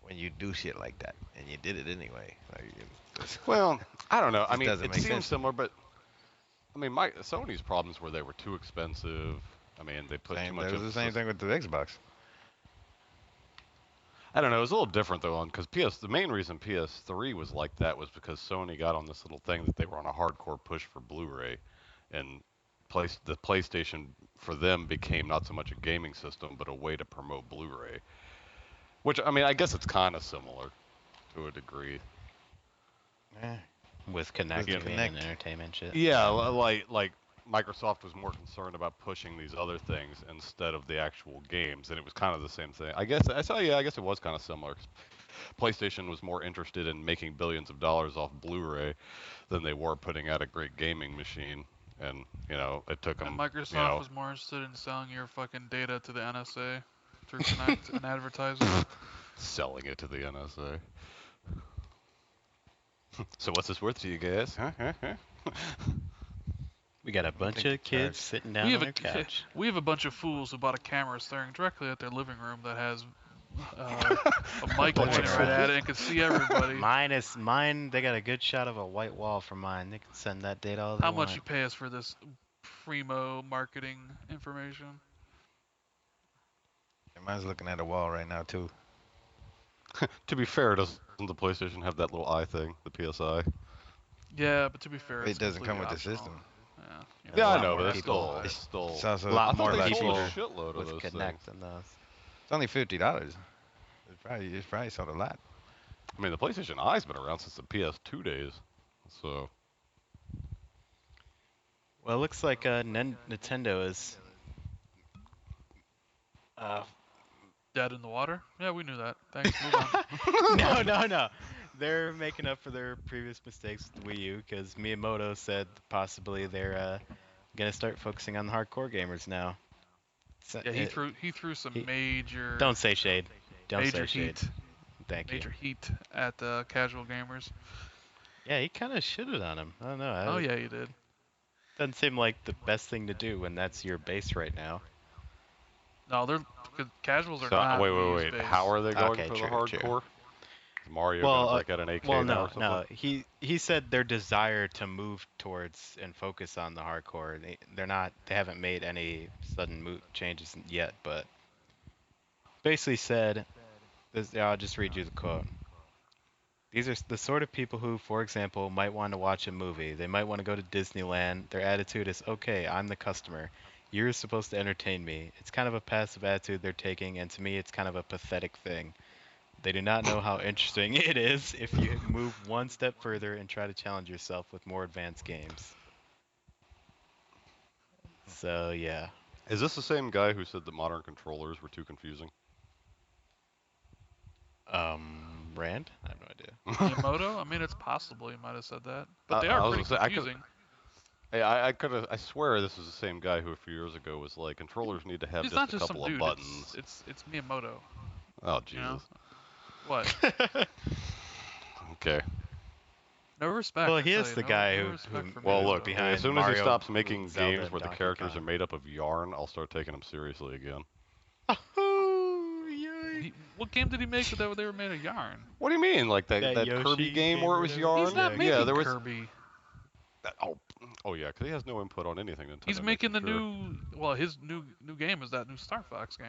when you do shit like that, and you did it anyway. Like Well, I don't know. I just mean, doesn't it make seems sense to me. similar, but I mean, Sony's problems were they were too expensive. I mean, they put too Same. much That was the same emphasis. thing with the Xbox. I don't know. It was a little different though, because the main reason PS3 was like that was because Sony got on this little thing that they were on a hardcore push for Blu-ray, and the PlayStation for them became not so much a gaming system but a way to promote Blu-ray. Which I mean, I guess it's kind of similar to a degree. Yeah. With With Connect, the you mean, and Connect. entertainment shit. Yeah, like Microsoft was more concerned about pushing these other things instead of the actual games, and it was kind of the same thing. I guess I saw. Yeah, I guess it was kind of similar. PlayStation was more interested in making billions of dollars off Blu-ray than they were putting out a great gaming machine, and it took And them. Microsoft was more interested in selling your fucking data to the NSA through Connect and advertising. Selling it to the NSA. So what's this worth to you guys? Huh? We got a I don't bunch think they of kids charge. sitting We down have on their couch. we have a bunch of fools who bought a camera staring directly at their living room that has a mic Bunch pointing of right at fools. it and can see everybody. Mine. They got a good shot of a white wall for mine. They can send that data all they How much want. you pay us for this primo marketing information? And mine's looking at a wall right now too. To be fair, doesn't the PlayStation have that little eye thing, the PSI? Yeah, but to be fair, It it's doesn't come completely with the optional. system. Yeah, And Yeah, a I lot know, more but people. it's It's, still. it's also A lot I thought more they a lot sold people a cheaper. shitload of with those things. Connect than those. It's only $50. It's probably sold a lot. I mean, the PlayStation Eye's been around since the PS2 days, so Well, it looks like Nintendo is uh, dead in the water. Yeah, we knew that. Thanks. Move on. no. They're making up for their previous mistakes with the Wii U because Miyamoto said possibly they're gonna start focusing on the hardcore gamers now. So, Yeah, he threw some he, major don't say shade. Don't major say shade. heat Thank you. major heat at the casual gamers. Yeah, he kind of shitted on him. I don't know. Oh It yeah, he did. doesn't seem like the best thing to do when that's your base right now. No, they're casuals are so not Wii U's wait. base. How are they going Okay, for the true. hardcore? Is Mario gonna Well, break out an AK well, now no, or something? no. He said their desire to move towards and focus on the hardcore. They're not. They haven't made any sudden changes yet, but basically said. I'll just read you the quote. These are the sort of people who, for example, might want to watch a movie. They might want to go to Disneyland. Their attitude is, okay, I'm the customer. You're supposed to entertain me. It's kind of a passive attitude they're taking, and to me, it's kind of a pathetic thing. They do not know how interesting it is if you move one step further and try to challenge yourself with more advanced games. So, yeah. Is this the same guy who said that modern controllers were too confusing? Rand? I have no idea. Miyamoto? I mean, it's possible he might have said that, but they are I was pretty gonna say confusing. I could have. I swear this was the same guy who a few years ago was like, controllers need to have He's just not a just some couple of dude. buttons. It's Miyamoto. Oh You know Jesus. what? Okay. No respect. Well, I he tell is you, the no, guy no who respect for Well, Miyamoto. look. behind As soon as he Mario, stops making Zelda, games and where the Donkey characters are Kong. made up of yarn, I'll start taking them seriously again. Oh, yay. What game did he make that they were made of yarn? What do you mean? Like That that Kirby Yoshi game game where or it was whatever? He's yarn? not Yeah, Yeah, making there was. Kirby. Oh yeah, because he has no input on anything Nintendo He's makes, making I'm the sure. new. Well, his new game is that new Star Fox game.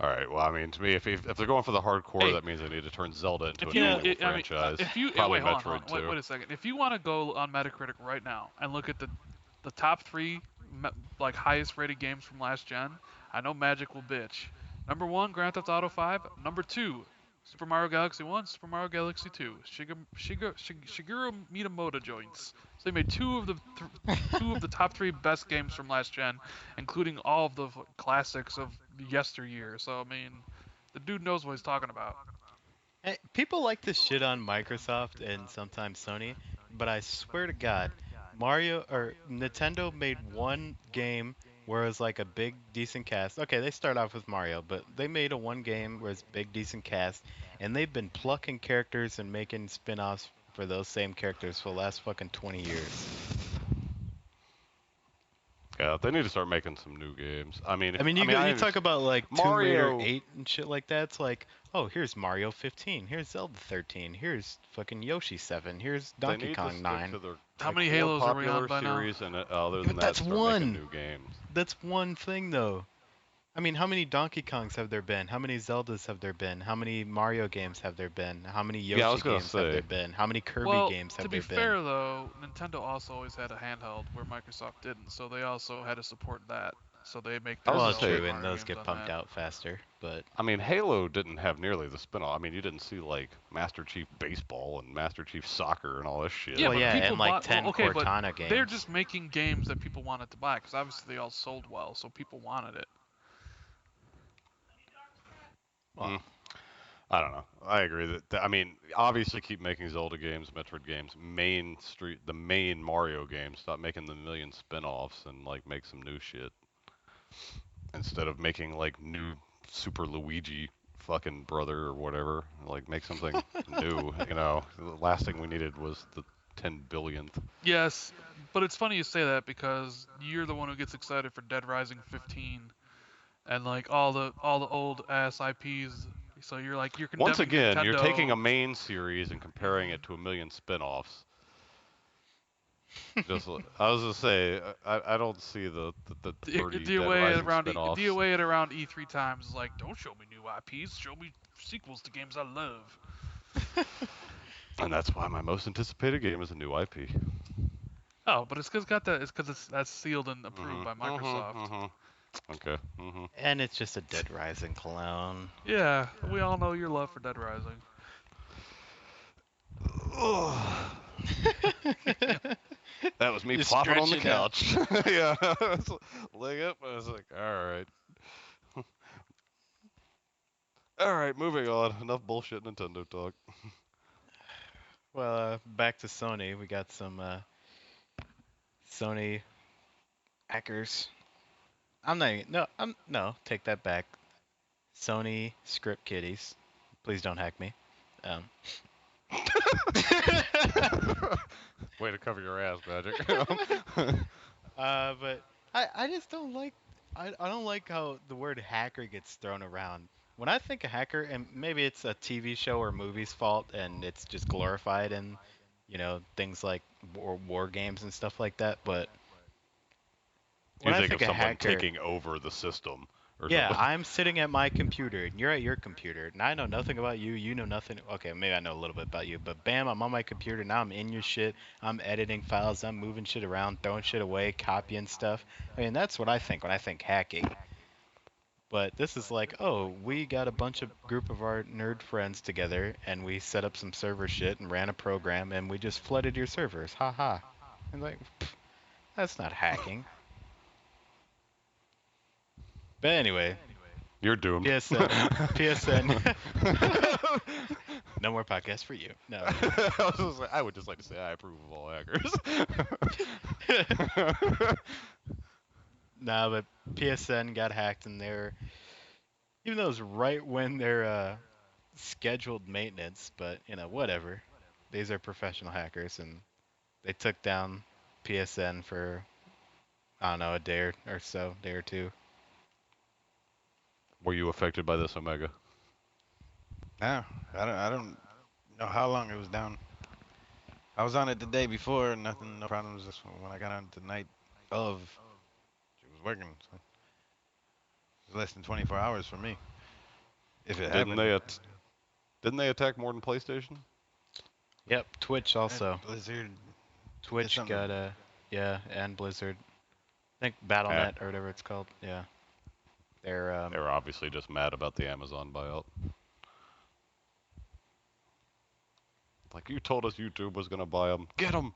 All right. Well, I mean, to me, if they're going for the hardcore, Hey, that means they need to turn Zelda into if an you, annual I mean, franchise. if you, Probably wait, hold Metroid on, too. wait a second. If you want to go on Metacritic right now and look at the top three like highest rated games from last gen, I know Magic will bitch. Number one, Grand Theft Auto 5. Number two, Super Mario Galaxy 1, Super Mario Galaxy 2. Shigeru Miyamoto joints. So they made two of the top three best games from last gen, including all of the classics of yesteryear. So I mean, the dude knows what he's talking about. People like to shit on Microsoft and sometimes Sony, but I swear to God, Mario or Nintendo made one game where it was like a big decent cast. Okay, they start off with Mario, but they made a one game where it's big decent cast, and they've been plucking characters and making spin-offs for those same characters for the last fucking 20 years. Yeah, they need to start making some new games. I mean, I mean, I you talk about like Tomb Raider Mario. 8 and shit like that. It's like, oh, here's Mario 15, here's Zelda 13, here's fucking Yoshi 7, here's They Donkey need to Kong stick 9. to their How many core Halos are we on popular by now? series, and other Yeah, than but that, that's start making one. new games. That's one thing though. I mean, how many Donkey Kongs have there been? How many Zeldas have there been? How many Mario games have there been? How many Yeah, I Yoshi was gonna games have there say. been? How many Kirby Well, games to have be there been? fair though, Nintendo also always had a handheld where Microsoft didn't, so they also had to support that. So they make I their was Well, gonna Zelda say. true, and and Mario those games get on pumped that. out faster, but I mean, Halo didn't have nearly the spin-off. I mean, you didn't see like Master Chief Baseball and Master Chief Soccer and all this shit. Yeah, well, but yeah, people and like bought. Well, 10 okay, but Cortana they're games. just making games that people wanted to buy because obviously they all sold well, so people wanted it. Hmm. Well, I don't know. I agree I mean, obviously keep making Zelda games, Metroid games, the main Mario games. Stop making the million spin-offs and like make some new shit instead of making like new Super Luigi fucking brother or whatever. Like make something new. The last thing we needed was the 10 billionth. Yes, but it's funny you say that because you're the one who gets excited for Dead Rising 15 and like all the old ass IPs. So you're Once condemning again, you're taking a Nintendo. main series and comparing it to a million spin-offs. I was gonna say, I don't see the 30 Dead Rising spin-offs. DOA at around E3 times is like, don't show me new IPs, show me sequels to games I love. And that's why my most anticipated game is a new IP. Oh, but it's because that's sealed and approved Mhm. by Mhm. Microsoft. Mhm. Okay. Mhm. and it's just a Dead Rising clone. Yeah, we all know your love for Dead Rising. That was me Just plopping on the stretching out. couch. Yeah. Leg up. I was like, all right. All right, moving on. Enough bullshit Nintendo talk. Well, back to Sony. We got some Sony hackers. I'm not. No, take that back. Sony script kiddies. Please don't hack me. Um, Way to cover your ass, Magic. but I just don't like. I don't like how the word hacker gets thrown around. When I think of hacker, and maybe it's a TV show or movie's fault, and it's just glorified in, things like war games and stuff like that. But when You I think think of of someone hacker, taking over the system or yeah, something. I'm sitting at my computer and you're at your computer and I know nothing about you, you know nothing. Okay, maybe I know a little bit about you, but bam, I'm on my computer now. I'm in your shit. I'm editing files. I'm moving shit around, throwing shit away, copying stuff. I mean, that's what I think when I think hacking. But this is like, oh, we got a bunch of group of our nerd friends together and we set up some server shit and ran a program and we just flooded your servers. Ha ha. And like, that's not hacking. But anyway, You're doomed. PSN. No more podcasts for you. No. I would just like to say I approve of all hackers. No, but PSN got hacked and even though it was right when their scheduled maintenance, but whatever. These are professional hackers and they took down PSN for I don't know, a day or so, day or two. Were you affected by this, Omega? No, I don't know how long it was down. I was on it the day before, nothing, no problems. Just when I got on it the night of, it was working. So it was less than 24 hours for me. If it Didn't happened, they didn't they attack more than PlayStation? Yep, Twitch also. Blizzard did Twitch something. got yeah, and Blizzard. I think Ah, BattleNet or whatever it's called. Yeah. They're they were obviously just mad about the Amazon buyout. Like you told us YouTube was gonna buy them. Get them.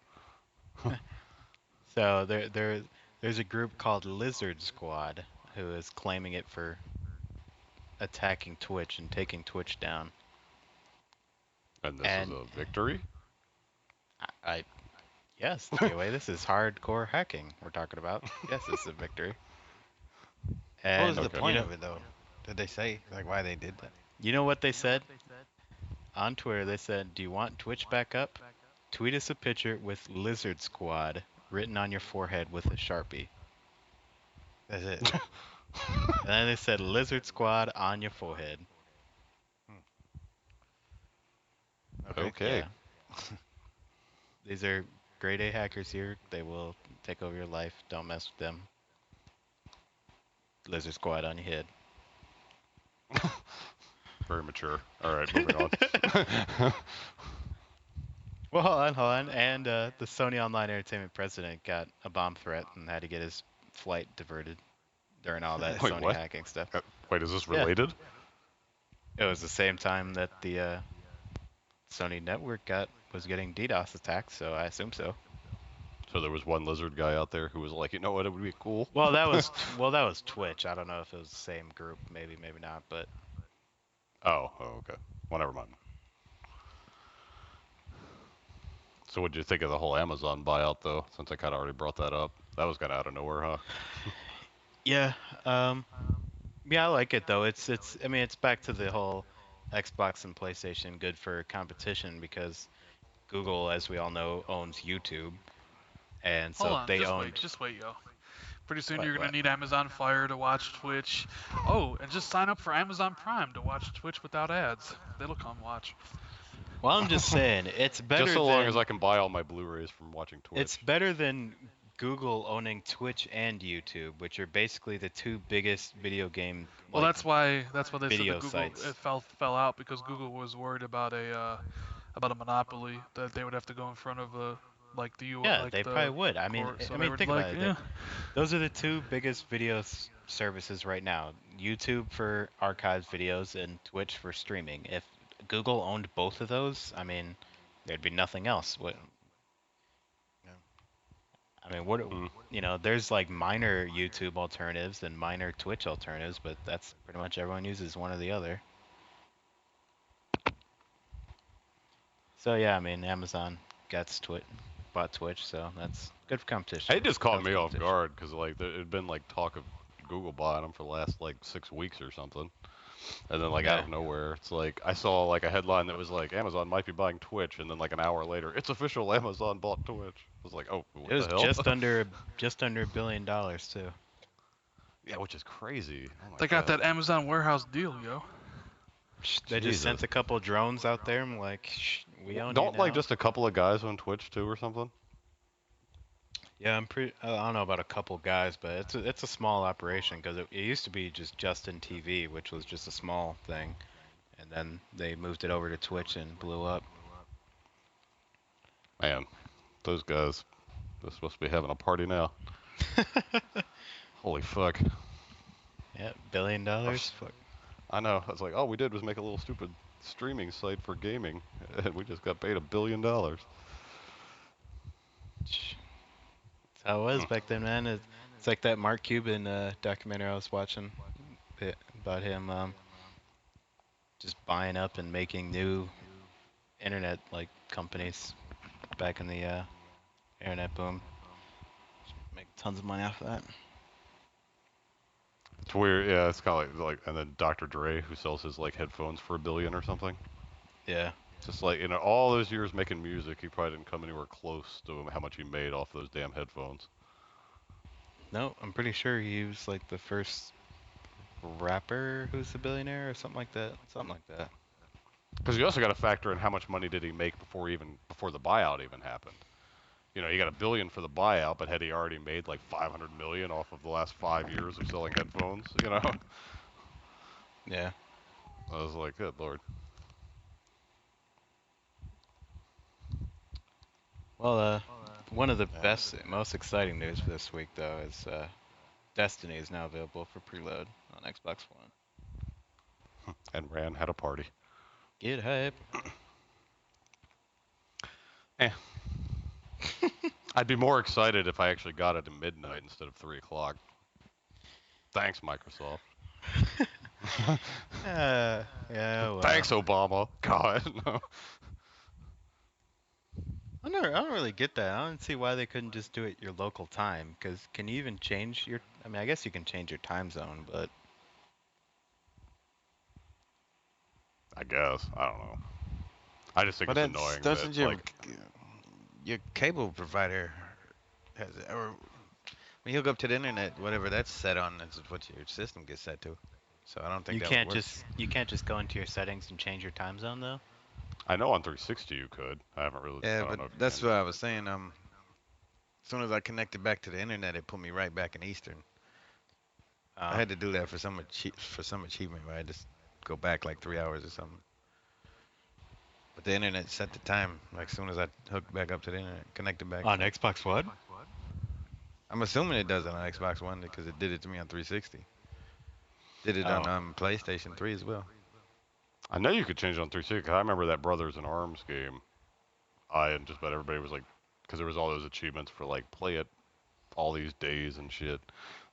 So there's a group called Lizard Squad who is claiming it for attacking Twitch and taking Twitch down. And this is And a victory? I yes, DOA, this is hardcore hacking we're talking about. Yes, this is a victory. What was And the Okay. you point know, of it though? Did they say like why they did that? you know what they said on Twitter? They said, "Do you want Twitch back up? Tweet us a picture with Lizard Squad written on your forehead with a Sharpie." That's it. And then they said Lizard Squad on your forehead. Hmm. Okay. Okay. Yeah. These are grade A hackers here. They will take over your life. Don't mess with them. Lizard Squad on your head. Very mature. All right, moving on. Well, hold on. And the Sony Online Entertainment president got a bomb threat and had to get his flight diverted during all that Wait, Sony what? hacking stuff. Wait, is this Yeah, related? it was the same time that the Sony network was getting DDoS attacks, so I assume so. So there was one lizard guy out there who was like, you know what, it would be cool. That was Twitch. I don't know if it was the same group, maybe not, but Oh, okay. Well, never mind. So what'd you think of the whole Amazon buyout, though? Since I kind of already brought that up, that was kind of out of nowhere, huh? yeah, um, yeah, I like it though. It's I mean it's back to the whole Xbox and PlayStation good for competition because Google, as we all know, owns YouTube, and Hold so if on, they owned just wait, yo. Pretty soon what you're gonna what need Amazon Fire to watch Twitch. Oh, and just sign up for Amazon Prime to watch Twitch without ads. They'll come watch. well, I'm just saying Just so long as I can buy all my Blu-rays from watching it's Twitch. better than Google owning Twitch and YouTube, which are basically the two biggest video game Well, like that's why they said that video Google sites. it fell out because Google was worried about a monopoly that they would have to go in front of Yeah, like they the probably would. I mean, court. So I they mean, were think like, about it. yeah. Those are the two biggest services right now. YouTube for archived videos and Twitch for streaming. If Google owned both of those, I mean, there'd be nothing else. Yeah. I mean, what Hmm. there's like minor YouTube alternatives and minor Twitch alternatives, but that's pretty much everyone uses one or the other. So yeah, I mean, Amazon bought Twitch, so that's good for competition. It just caught Healthy me off competition. guard because like there had been like talk of Google buying them for the last like 6 weeks or something, and then like out Yeah. of nowhere, it's like I saw like a headline that was like Amazon might be buying Twitch, and then like an hour later, it's official, Amazon bought Twitch. I was like, oh, It what the was hell? just under $1 billion too. Yeah, which is crazy. Oh my They got god. that Amazon warehouse deal, yo. They just Jesus. sent a couple drones out there and like, we own you Don't like now. just a couple of guys on Twitch too or something? Yeah, I don't know about a couple guys, but it's a small operation because it used to be just Justin TV, which was just a small thing, and then they moved it over to Twitch and blew up. Man, those guys, they're supposed to be having a party now. Holy fuck. Yeah, $1 billion. Fuck. I know. I was like, all we did was make a little stupid streaming site for gaming, and we just got paid $1 billion. That's how it was back then, man. It's like that Mark Cuban documentary I was watching about him just buying up and making new internet like companies back in the internet boom. Make tons of money off of that. It's weird. Yeah, it's kind of like, and then Dr. Dre, who sells his like headphones for $1 billion or something. Yeah. Just like all those years making music, he probably didn't come anywhere close to how much he made off those damn headphones. No, I'm pretty sure he was like the first rapper who's a billionaire or something like that. Something like that. Because you also got to factor in how much money did he make before the buyout even happened. You got $1 billion for the buyout, but had he already made like 500 million off of the last 5 years of selling headphones? Yeah. I was like, good lord. Well, one of the Yeah. best, most exciting news for this week though is Destiny is now available for preload on Xbox One. And Ran had a party. Get hype. Eh. I'd be more excited if I actually got it at midnight instead of 3 o'clock. Thanks, Microsoft. Yeah, well. Thanks, Obama. God, no. I don't really get that. I don't see why they couldn't just do it your local time. Because can you even change your? I mean, I guess you can change your time zone, but I guess I don't know. I just think But it's that's annoying that doesn't like your cable provider has, or when you hook up to the internet, whatever that's set on, that's what your system gets set to. So I don't think that would work. you can't just go into your settings and change your time zone though. I know on 360 you could. I haven't really. Yeah, I don't but know if you that's can. what I was saying. As soon as I connected back to the internet, it put me right back in Eastern. I Uh, had to do that for some achievement where I just go back like 3 hours or something. But the internet set the time. Like as soon as I hooked back up to the internet, connected back. on So Xbox One. I'm assuming it does it on Xbox One because it did it to me on 360. Did it on Oh, PlayStation 3 as well. I know you could change it on 360. 'Cause I remember that Brothers in Arms game. I and just about everybody was like, because there was all those achievements for like play it all these days and shit.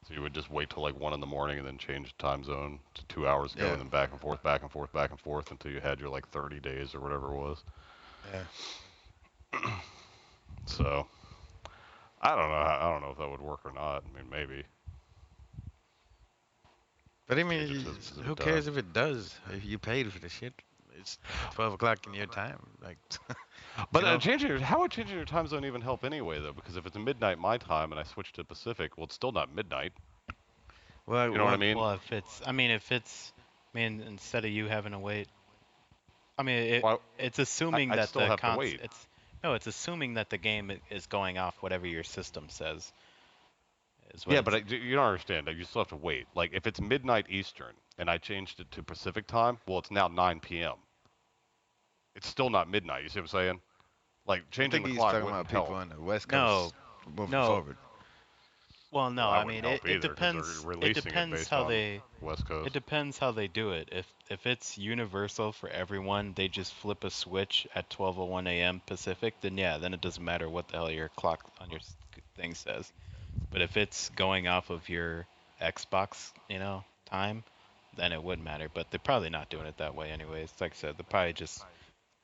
So you would just wait till like 1 in the morning and then change the time zone to 2 hours ago Yeah, and then back and forth, back and forth, back and forth until you had your like 30 days or whatever it was. yeah. So I don't know. I don't know if that would work or not. I mean, maybe But I change it mean, to a specific who time. cares if it does? If you paid for the shit, it's 12 o'clock in your time. Like, you But know. how would changing your time zone even help anyway, though? Because if it's midnight my time and I switch to Pacific, well, it's still not midnight. Well, You know what I one. mean? well, if it's, I mean, instead of you having to wait, I mean, Well, it's assuming I'd that still the have to wait. it's no, it's assuming that the game is going off whatever your system says is what Yeah, it's. but you don't understand. You still have to wait. Like if it's midnight Eastern and I changed it to Pacific time, well, it's now 9 p.m. It's still not midnight. You see what I'm saying? Like I changing think the he's clock talking wouldn't about people help. on the West No, Coast moving no. forward. Well, Well, no. that I wouldn't mean, help either because they're it releasing it depends based how on they West it Coast. depends how they do it. If it's universal for everyone, they just flip a switch at 12:01 a.m. Pacific, then yeah, then it doesn't matter what the hell your clock on your thing says. But if it's going off of your Xbox, time, then it would matter. But they're probably not doing it that way anyways. Like I said, they probably just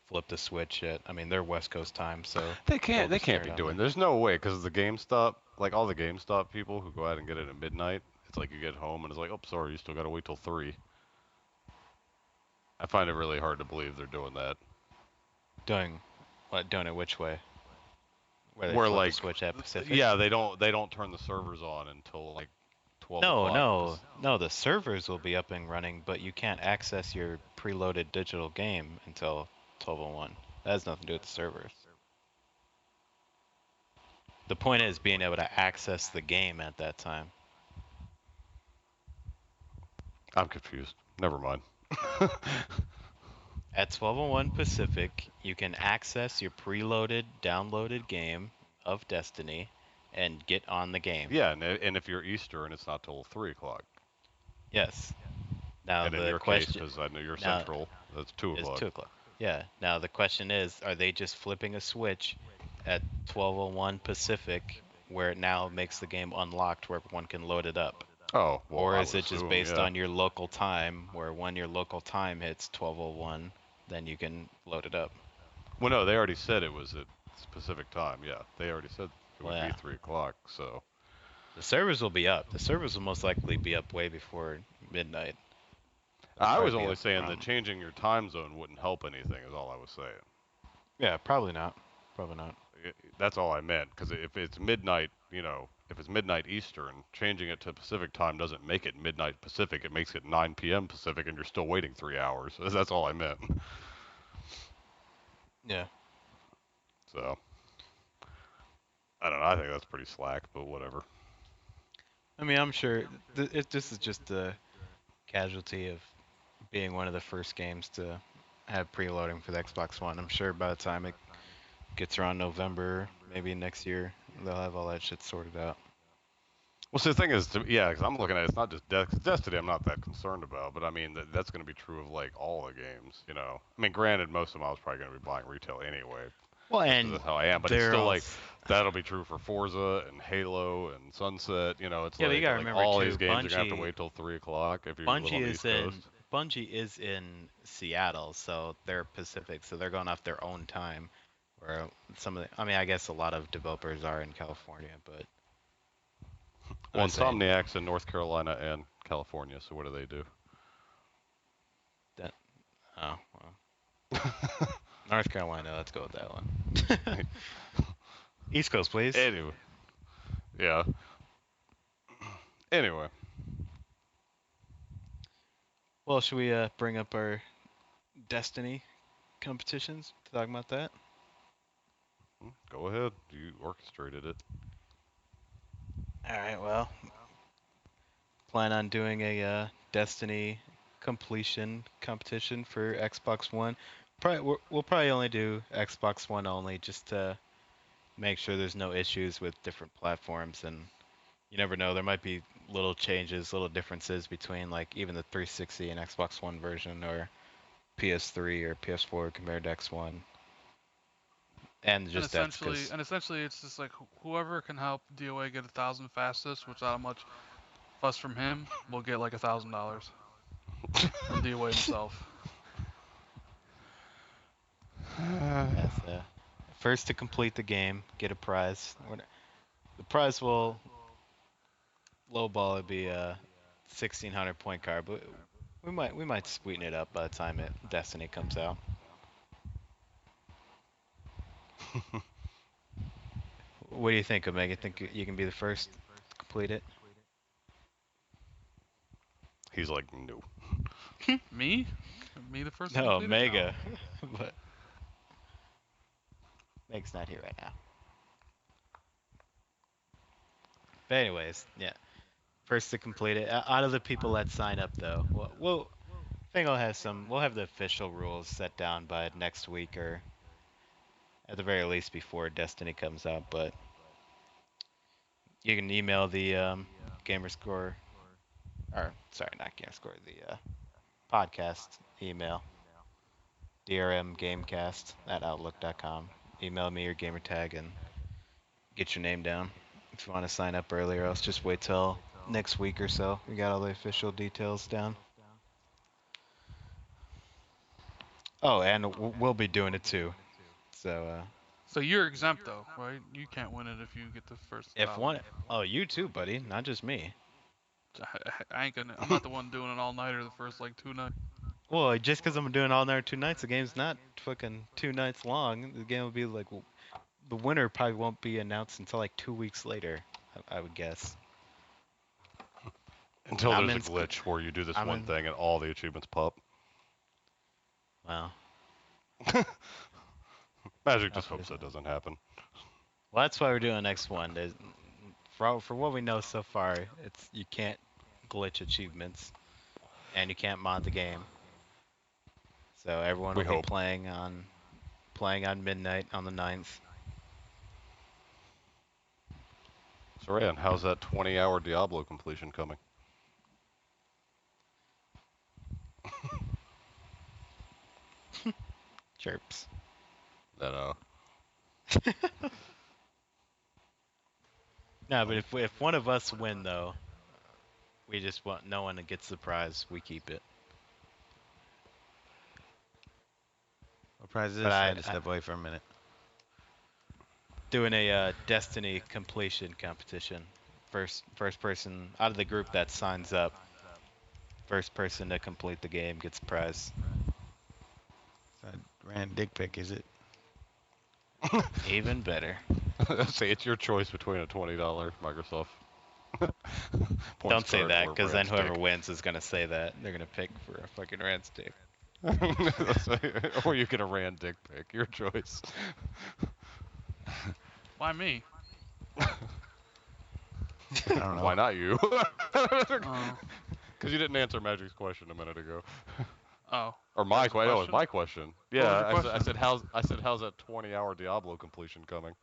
flip the switch at. I mean, they're West Coast time, so They they'll can't. They just can't turn be it on doing. there. There's no way because the GameStop, like all the GameStop people who go out and get it at midnight, it's like you get home and it's like, oh, sorry, you still got to wait till 3. I find it really hard to believe they're doing that. Doing what? Doing it which way? Where they Where flip a like, switch at Pacific? yeah, they don't turn the servers on until like 12 No, o'clock. no, no. The servers will be up and running, but you can't access your preloaded digital game until 12:01. That has nothing to do with the servers. The point is being able to access the game at that time. I'm confused. Never mind. At 12:01 Pacific, you can access your preloaded, downloaded game of Destiny and get on the game. Yeah, and if you're Eastern, it's not till 3 o'clock. Yes. Now And in the your case, question because I know you're now Central, that's two is o'clock. 2 o'clock. Yeah. Now the question is, are they just flipping a switch at 12:01 Pacific where it now makes the game unlocked where one can load it up? Oh, well, Or I is would it just assume, based yeah. on your local time where when your local time hits 12:01, then you can load it up? Well, no, they already said it was at specific time. Yeah, they already said it Well, would be yeah. 3 o'clock. So The servers will be up. The servers will most likely be up way before midnight. They'll I probably was be only up saying that around. changing your time zone wouldn't help anything. Is all I was saying. Yeah, probably not. Probably not. That's all I meant. Because if it's midnight, if it's midnight Eastern, changing it to Pacific time doesn't make it midnight Pacific. It makes it 9 p.m. Pacific, and you're still waiting 3 hours. That's all I meant. Yeah. So I don't know. I think that's pretty slack, but whatever. I mean, I'm sure this is just a casualty of being one of the first games to have preloading for the Xbox One. I'm sure by the time it gets around November, maybe next year, they'll have all that shit sorted out. Well, see, the thing is, yeah, because I'm looking at it, it's not just Destiny. I'm not that concerned about, but I mean that's going to be true of like all the games. I mean, granted, most of them I was probably going to be buying retail anyway, Well, just because and that's how I am. But it's they're still like also that'll be true for Forza and Halo and Sunset. It's yeah, but you gotta like remember all these too, games are gonna have to wait till 3 o'clock if you live Bungie on the is East Coast. in Bungie is in Seattle, so they're Pacific, so they're going off their own time. or some of the, I mean, I guess a lot of developers are in California, but I'm Well, just saying Insomniac's in North Carolina and California, so what do they do? that. Oh, well, North Carolina. Let's go with that one. East Coast, please. Anyway, yeah. Anyway, Well, should we bring up our Destiny competitions to talk about that? go ahead. You orchestrated it. All right. Well, plan on doing a Destiny completion competition for Xbox One. We'll probably only do Xbox One only, just to make sure there's no issues with different platforms. And you never know, there might be little changes, little differences between like even the 360 and Xbox One version, or PS3 or PS4 compared to X1, and And just that's essentially, because. and essentially, it's just like whoever can help DOA get 1,000 fastest without much fuss from him will get like $1,000 from DOA himself. Yes, first to complete the game, get a prize. The prize will lowball would be a 1,600 point card, but we might sweeten it up by the time Destiny comes out. What do you think, Omega? Think you can be the first to complete it? He's like, no. Me? Me the first to No, complete it? No. Omega. But Meg's not here right now. But anyways, yeah, first to complete it. Out of the people that sign up, though, I think we'll have the official rules set down by next week, or at the very least before Destiny comes out. But you can email the Gamerscore, or sorry, not Gamerscore, the podcast email, DRM Gamecast at outlook.com. Email me your gamer tag and get your name down. If you want to sign up earlier, else just wait till next week or so. We got all the official details down. Oh, and we'll be doing it too. So So you're exempt though, right? You can't win it if you get the first if 1,000. one, oh, you too, buddy, not just me. I ain't gonna. I'm not the one doing an all nighter the first like 2 nights. Well, just because I'm doing all night 2 nights, the game's not fucking 2 nights long. The game will be like, the winner probably won't be announced until like 2 weeks later, I would guess. And Until I'm there's a in. glitch where you do this I'm one in. thing and all the achievements pop. Well, Magic just hopefully hopes so. that doesn't happen. Well, that's why we're doing the next one. For what we know so far, it's you can't glitch achievements, and you can't mod the game. So everyone We will be hope. playing on midnight on the 9th. So, Ryan, how's that 20-hour Diablo completion coming? Chirps. That No, but if one of us win though, we just want no one gets the prize. We keep it. What prize is But this? I had to step away for a minute. doing a Destiny completion competition. First person out of the group that signs up, first person to complete the game gets a prize. That ran dick pic, is it? Even better. Say it's your choice between a $20 Microsoft points Don't say card that, or because Rand then whoever stick. wins is gonna say that. They're gonna pick for a fucking red stick. Or you get a Rand dick pic. Your choice. Why me? I don't know. Why not you? Oh. Because you didn't answer Magic's question a minute ago. Oh. Or That my was a question. No, it was question? my question. What was Yeah, your I question? said how's that 20-hour Diablo completion coming?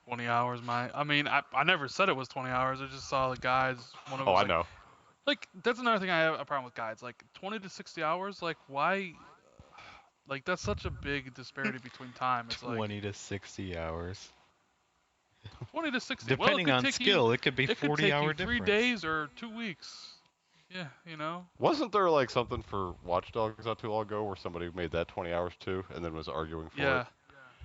20 hours, I mean, I never said it was 20 hours. I just saw the guides. One of Oh, them was I like, know. that's another thing I have a problem with guides. Like 20 to 60 hours. Like why? Like that's such a big disparity between time. It's like 20 to 60 hours. 20 to 60. Well, Depending on skill, it could be it could 40 take you hour 3 difference. days or 2 weeks. Yeah, you know. Wasn't there like something for Watch Dogs not too long ago where somebody made that 20 hours too and then was arguing for it? Yeah.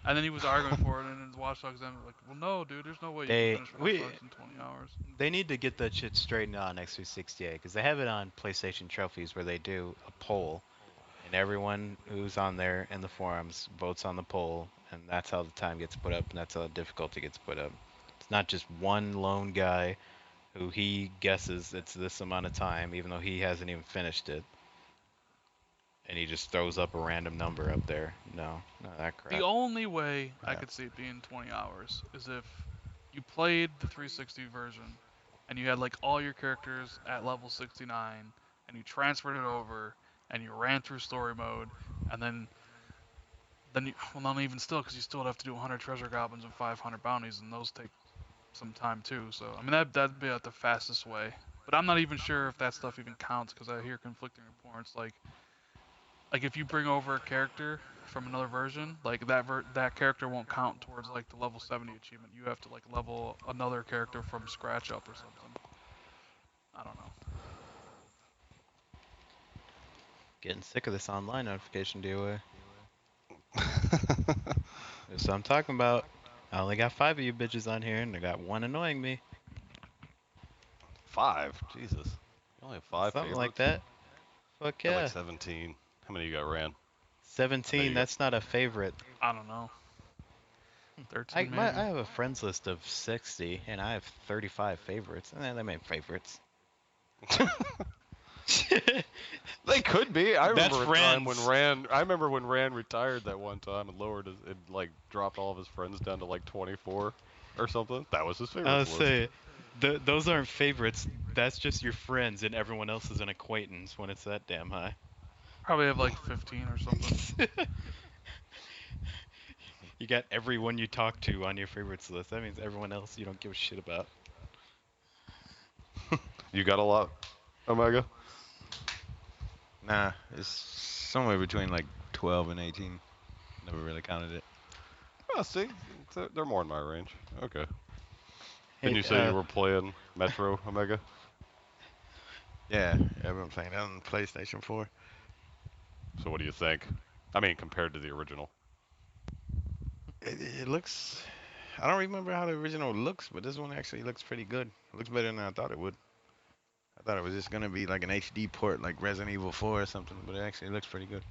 And then he was arguing for it, and then Watch Dogs then like, well, no, dude, there's no way you can They finish Watch we Dogs in 20 hours. they need to get that shit straightened out on X360A because they have it on PlayStation Trophies where they do a poll and everyone who's on there in the forums votes on the poll, and that's how the time gets put up, and that's how the difficulty gets put up. It's not just one lone guy who he guesses it's this amount of time, even though he hasn't even finished it, and he just throws up a random number up there. No, not that The crap. only way I Yeah. could see it being 20 hours is if you played the 360 version and you had like all your characters at level 69 and you transferred it over and you ran through story mode and then you, well, not even still, because you still have to do 100 treasure goblins and 500 bounties, and those take some time too. So I mean that'd be like the fastest way. But I'm not even sure if that stuff even counts because I hear conflicting reports. Like if you bring over a character from another version, like that character won't count towards like the level 70 achievement. You have to like level another character from scratch up or something. I don't know. Getting sick of this online notification DOA. That's what I'm talking about. I only got 5 of you bitches on here, and I got one annoying me. 5? Jesus. You only have 5 Something like favorites? that. Fuck I had like yeah. 17. How many you got, Ran? I know 17, you got. that's not a favorite. I don't know. I 13 my maybe. I have a friends list of 60, and I have 35 favorites. And they made favorites. They could be. I That's remember a time when friends. Ran. I remember when Ran retired that one time and lowered his, it like dropped all of his friends down to like 24 or something. That was his I favorites would list. say those aren't favorites. That's just your friends, and everyone else is an acquaintance when it's that damn high. Probably have like 15 or something. You got everyone you talk to on your favorites list. That means everyone else you don't give a shit about. You got a lot, Omega. Nah, it's somewhere between like 12 and 18. Never really counted it. Oh, see, they're more in my range. Okay. Didn't Hey, you say you were playing Metro, Omega? Yeah, I've been playing that on PlayStation 4. So what do you think? I mean, compared to the original. It looks. I don't remember how the original looks, but this one actually looks pretty good. It looks better than I thought it would. I thought it was just gonna be like an HD port, like Resident Evil 4 or something, but it actually looks pretty good.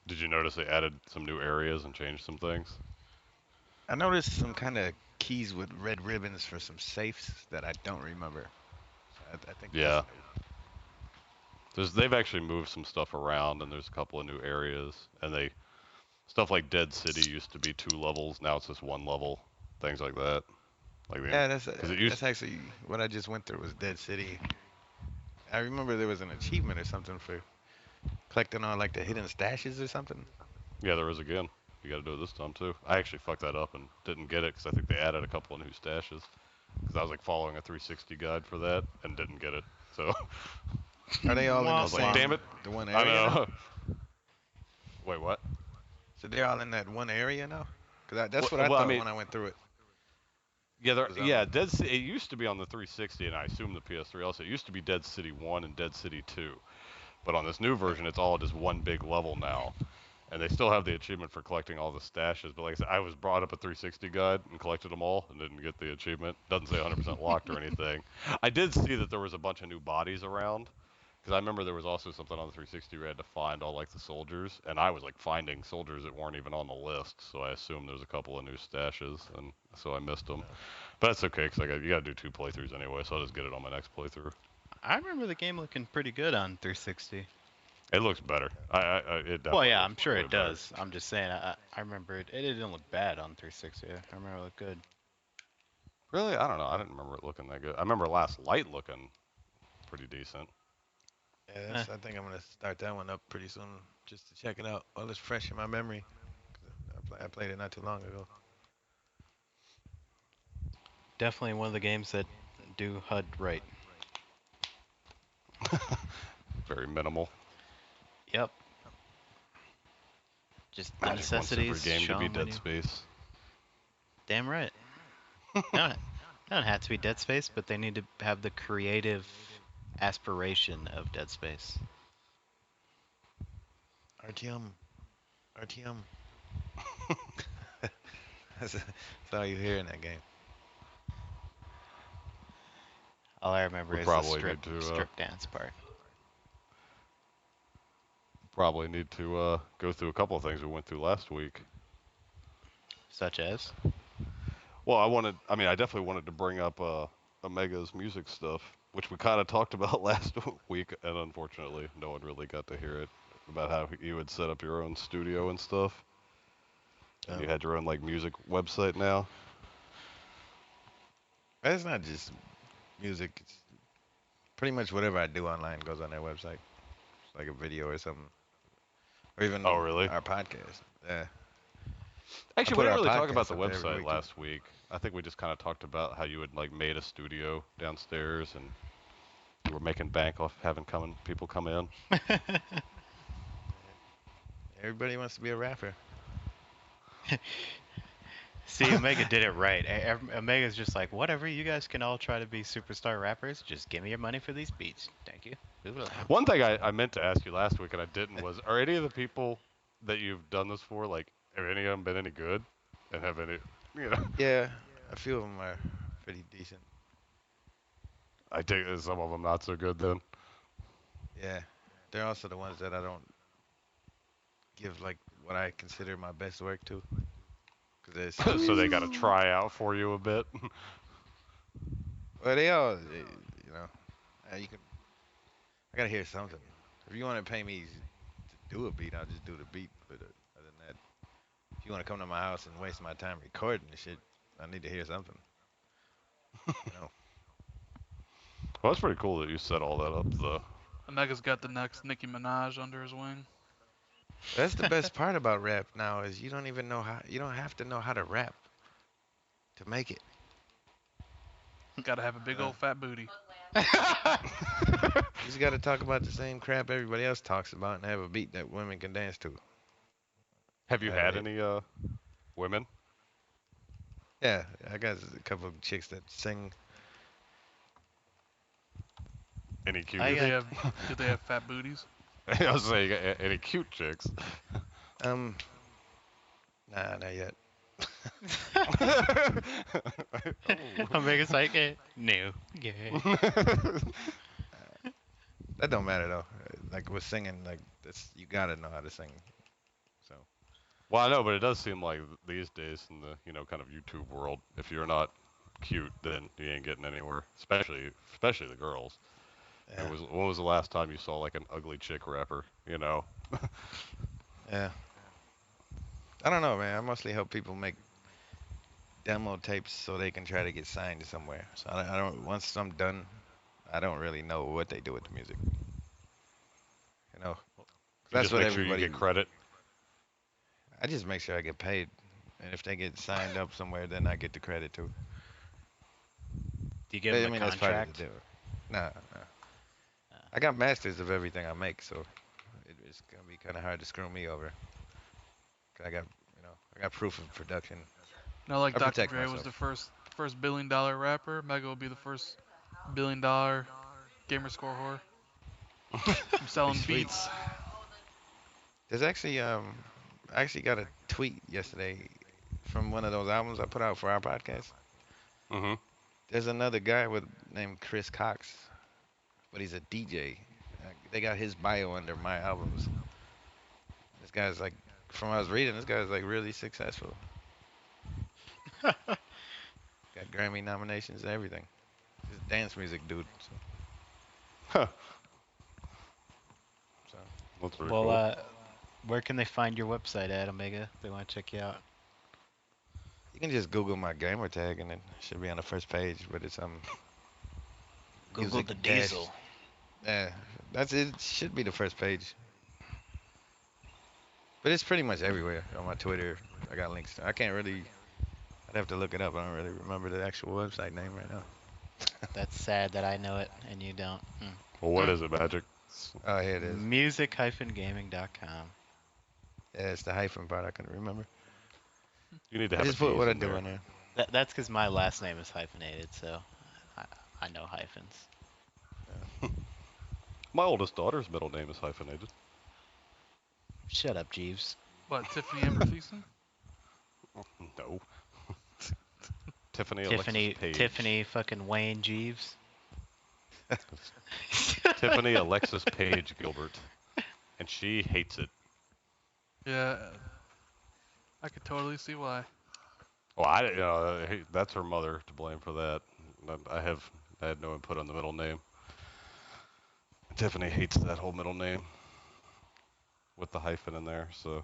Did you notice they added some new areas and changed some things? I noticed some kind of keys with red ribbons for some safes that I don't remember. So I think that's Yeah. new. They've actually moved some stuff around, and there's a couple of new areas, and they stuff like Dead City used to be 2 levels, now it's just 1 level, things like that. Like Yeah, because it used. that's actually what I just went through was Dead City. I remember there was an achievement or something for collecting all like the hidden stashes or something. Yeah, there is again. You got to do it this time too. I actually fucked that up and didn't get it because I think they added a couple of new stashes. Because I was like following a 360 guide for that and didn't get it. So Are they all in I the Womp was like, womp. damn same, it. the one I area now? know. Wait, what? So they're all in that one area now? Cause that's what I Well, I thought mean, when I went through it. yeah, Was yeah, Dead City. It used to be on the 360, and I assume the PS3 also. It used to be Dead City 1 and Dead City 2, but on this new okay. version, it's all just one big level now. And they still have the achievement for collecting all the stashes. But like I said, I was brought up a 360 guide and collected them all and didn't get the achievement. Doesn't say 100% locked or anything. I did see that there was a bunch of new bodies around. Because I remember there was also something on the 360 where you had to find all like the soldiers, and I was like finding soldiers that weren't even on the list, so I assumed there's a couple of new stashes, and so I missed them. But that's okay, because you got to do 2 playthroughs anyway, so I'll just get it on my next playthrough. I remember the game looking pretty good on 360. It looks better. It Well, definitely yeah, looks I'm sure way it better. does. I'm just saying, I remember it didn't look bad on 360. I remember it looked good. Really? I don't know. I didn't remember it looking that good. I remember Last Light looking pretty decent. Yeah, Eh, I think I'm gonna start that one up pretty soon just to check it out while it's fresh in my memory. 'Cause I played it not too long ago. definitely one of the games that do HUD right. Very minimal. Yep, just the Magic wants every necessities game to show be 'em when Dead you. Space. Damn right. They don't have to be Dead Space, but they need to have the creative aspiration of Dead Space. RTM, RTM. That's all you hear in that game. All I remember We is the probably need to strip dance part. go through a couple of things we went through last week. Such as? Well, I definitely wanted to bring up Omega's music stuff, which we kind of talked about last week, and unfortunately, no one really got to hear it about how you had set up your own studio and stuff, and you had your own like music website now. It's not just music. It's pretty much whatever I do online goes on their website. It's like a video or something, or even Oh, really? our podcast. Yeah. I Actually, we put didn't our really talk about podcast the up there every website week too. last week. I think we just kind of talked about how you had like made a studio downstairs and you were making bank off having people come in. Everybody wants to be a rapper. See, Omega did it right. Omega's just like, whatever, you guys can all try to be superstar rappers. Just give me your money for these beats. Thank you. One thing I meant to ask you last week and I didn't was, are any of the people that you've done this for, like, have any of them been any good? And have any, you know, Yeah, a few of them are pretty decent. I take some of them not so good then. Yeah, they're also the ones that I don't give like what I consider my best work to, because they're so So they got decent. to try out for you a bit. Well, they all, you know, you can. I gotta hear something. If you want to pay me to do a beat, I'll just do the beat. But other than that, if you want to come to my house and waste my time recording the shit, I need to hear something. You know. Well, that's pretty cool that you set all that up, though. Omega's got the next Nicki Minaj under his wing. That's the best part about rap now is you don't even know how. You don't have to know how to rap to make it. Gotta have a big Uh, old fat booty. you just got to talk about the same crap everybody else talks about and have a beat that women can dance to. Have you had It, any women? yeah, I got a couple of chicks that sing. Any cute? I Do they got have do they have fat booties? I was saying, any cute chicks? Um, nah, not yet. Omega's like, no. Yeah. That don't matter though. Like with singing, like that's you gotta know how to sing. So Well, I know, but it does seem like these days in the kind of YouTube world, if you're not cute, then you ain't getting anywhere. Especially the girls. yeah, When was the last time you saw like an ugly chick rapper? You know. yeah. I don't know, man. I mostly help people make demo tapes so they can try to get signed somewhere. So I don't. Once I'm done, I don't really know what they do with the music. You know, 'cause You that's just what make sure you everybody. get credit. I just make sure I get paid, and if they get signed up somewhere, then I get the credit too. Do you give I him a mean, that's part of the contract? deal. Nah, nah. Uh, I got masters of everything I make, so it's gonna be kind of hard to screw me over. 'Cause I got proof of production. Like I Dr. protect Dre was myself. the first $1 billion rapper, Mega will be the first $1 billion gamer score whore. I'm Pretty selling sweet. beats. There's actually I actually got a tweet yesterday from one of those albums I put out for our podcast. Mhm. There's another guy named Chris Cox, but he's a DJ. They got his bio under my albums. This guy's like, from what I was reading, this guy's like really successful. Got Grammy nominations and everything. He's a dance music dude. Huh. So That's pretty well, cool. where can they find your website at, Omega? If they want to check you out. you can just Google my gamer tag and it should be on the first page. But it's Google music the dash. Diesel. Yeah, that's it. Should be the first page. But it's pretty much everywhere on my Twitter. I got links. I can't really. I'd have to look it up. I don't really remember the actual website name right now. That's sad that I know it and you don't. Well, what is it, Magic? Oh, here it is. Music-gaming.com. Yeah, it's the hyphen part I couldn't remember. You need to I have a just put Deez what I in do there. in there. That's because my last name is hyphenated, so I know hyphens. Yeah. My oldest daughter's middle name is hyphenated. Shut up, Jeeves. What, Tiffany Amber Thiessen? No. Tiffany Alexis Tiffany, Page. Tiffany fucking Wayne Jeeves. Tiffany Alexis Page Gilbert. And she hates it. Yeah, I could totally see why. Well, that's her mother to blame for that. I had no input on the middle name. Tiffany hates that whole middle name with the hyphen in there. So,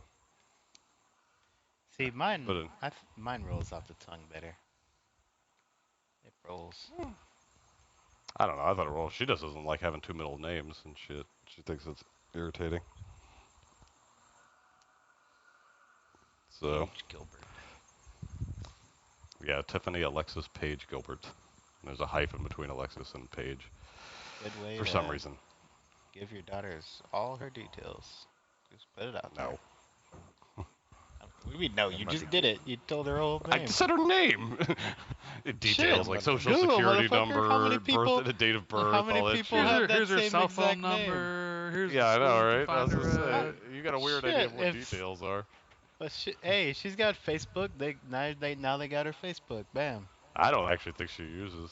See, but mine rolls off the tongue better. It rolls. I don't know. I thought, well, she just doesn't like having two middle names and shit. She thinks it's irritating. So, Page Gilbert. yeah, Tiffany Alexis Page Gilbert. And there's a hyphen between Alexis and Page Good way for to some reason. give your daughters all her details. Just put it out there. No. What do you mean, no? That You must just be- did it. You told her whole I name. said her name. Details Shit, like social Google, security motherfucker. number, How many people- birth, date of birth, how many all that people shit. have that Here's her same cell phone exact name? number. Here's Yeah, I the know, school you right? can I was find gonna her say, at. you got a weird Shit, idea of what if- details are. But hey, she's got Facebook. Now they got her Facebook. Bam. I don't actually think she uses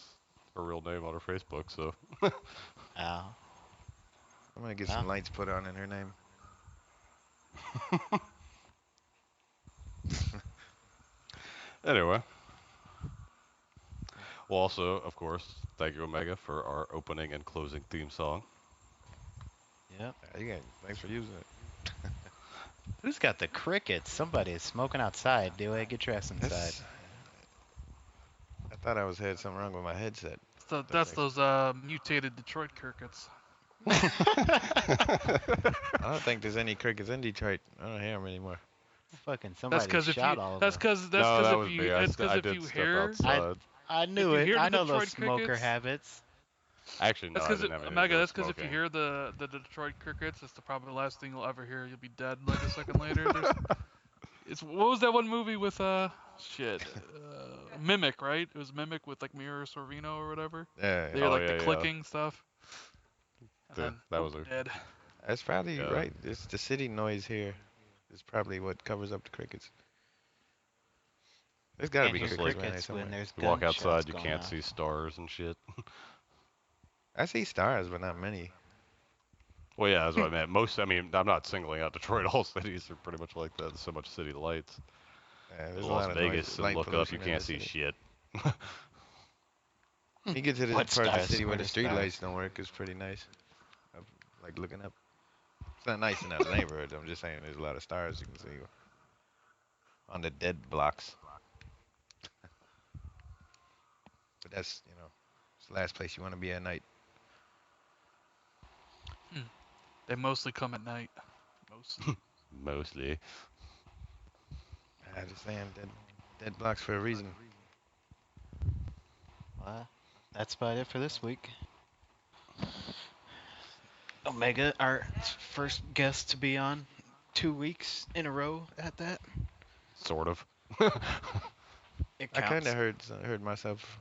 her real name on her Facebook, so. Oh. I'm gonna get Huh? some lights put on in her name. Anyway. Well, also, of course, thank you, Omega, for our opening and closing theme song. Yep. Thanks for using it. Who's got the crickets? Somebody is smoking outside. Do I get your ass inside? That's, I thought I had something wrong with my headset. That's those mutated Detroit crickets. I don't think there's any crickets in Detroit. I don't hear them anymore. Fucking That's somebody because if shot you all of that's them. because No, that was if you me. that's I because if did you step hear outside. I knew you it. hear I the know those Detroit smoker crickets- habits. Actually, no, that's I because didn't have anything Omega. to do That's with because if you smoking. hear the Detroit crickets, it's probably the last thing you'll ever hear. You'll be dead like a second later. What was that one movie with Mimic, right? It was Mimic with like Mira Sorvino or whatever. Yeah, They hear like yeah, the yeah. clicking stuff. And Yeah, then that was a dead. that's probably Yeah. right. It's the city noise here. It's probably what covers up the crickets. There's got to Can't be hear Just crickets like- around here crickets when somewhere. there's You walk gunshots outside, you going can't off. see stars and shit. I see stars, but not many. Well, yeah, that's what I meant. I mean, I'm not singling out Detroit. All cities are pretty much like that. There's so much city lights. There's a Las lot of Vegas, noise, and light look up, pollution you in can't the see city. shit. You get to the What part of the stars? city where What the are street stars? lights don't work. It's pretty nice. I'm, like looking up. It's not nice in the neighborhood. I'm just saying there's a lot of stars you can see on the dead blocks. But that's, it's the last place you want to be at night. They mostly come at night. Mostly. Mostly. I just saying dead blocks for a reason. Well, that's about it for this week. Omega, our first guest to be on 2 weeks in a row at that. Sort of. It I kind counts. of heard myself.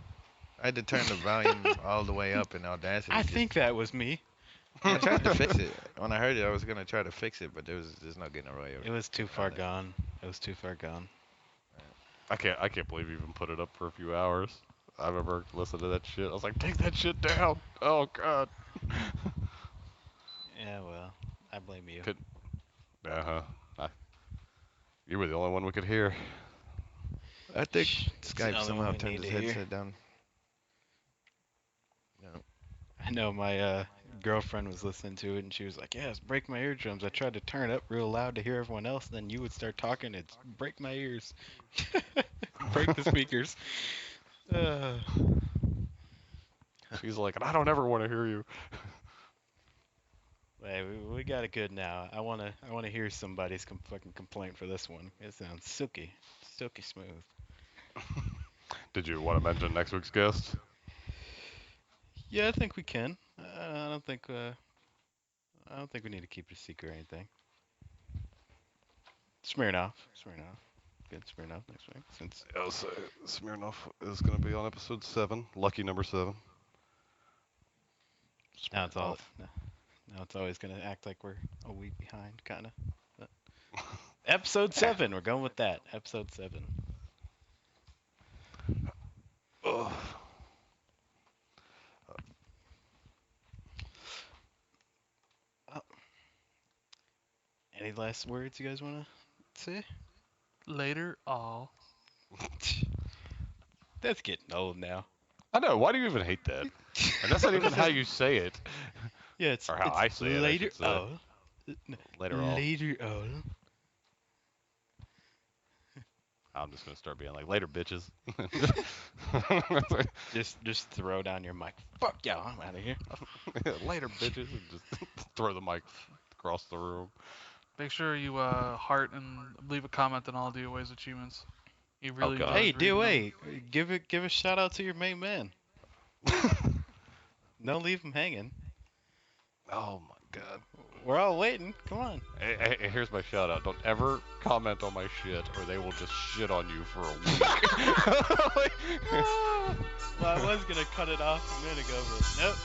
I had to turn the volume all the way up in Audacity. I think that was me. I tried to fix it. When I heard it, I was gonna try to fix it, but there's no getting away. It was too far it. gone. It was too far gone. I can't believe you even put it up for a few hours. I remember listening to that shit. I was like, take that shit down. Oh god. Yeah, well, I blame you. Could- You were the only one we could hear. I think It's the Skype only somehow one we turned need his to hear. headset down. I know my girlfriend was listening to it and she was like, "Yeah, it's break my eardrums." I tried to turn it up real loud to hear everyone else, then you would start talking. It's break my ears, break the speakers. She's like, and I don't ever want to hear you. Hey, we got it good now. I wanna hear somebody's fucking complaint for this one. It sounds silky smooth. Did you want to mention next week's guest? Yeah, I think we can. I don't think we need to keep it a secret or anything. Smirnoff. Good Smirnoff next week. Since I'll say Smirnoff is going to be on episode 7, lucky number 7. now it's all Smirnoff. Now it's always gonna act like we're a week behind, kind of. Episode 7. We're going with that. Episode 7. Ugh. Oh, any last words you guys want to say? Later, all. That's getting old now. I know. Why do you even hate that? And that's not What even is how it? you say it, Yeah, it's or how it's I say it. I later should say all. later on. Later all. I'm just gonna start being like later, bitches. Just throw down your mic. Fuck y'all, I'm out of here. Later, bitches, and just throw the mic across the room. Make sure you heart and leave a comment on all the DOA's achievements. He really God. enjoys Hey, reading them. DOA, give a shout out to your main man. Don't leave him hanging. Oh my god. We're all waiting. Come on. Hey, here's my shout out. Don't ever comment on my shit or they will just shit on you for a week. Well, I was gonna cut it off a minute ago, but nope.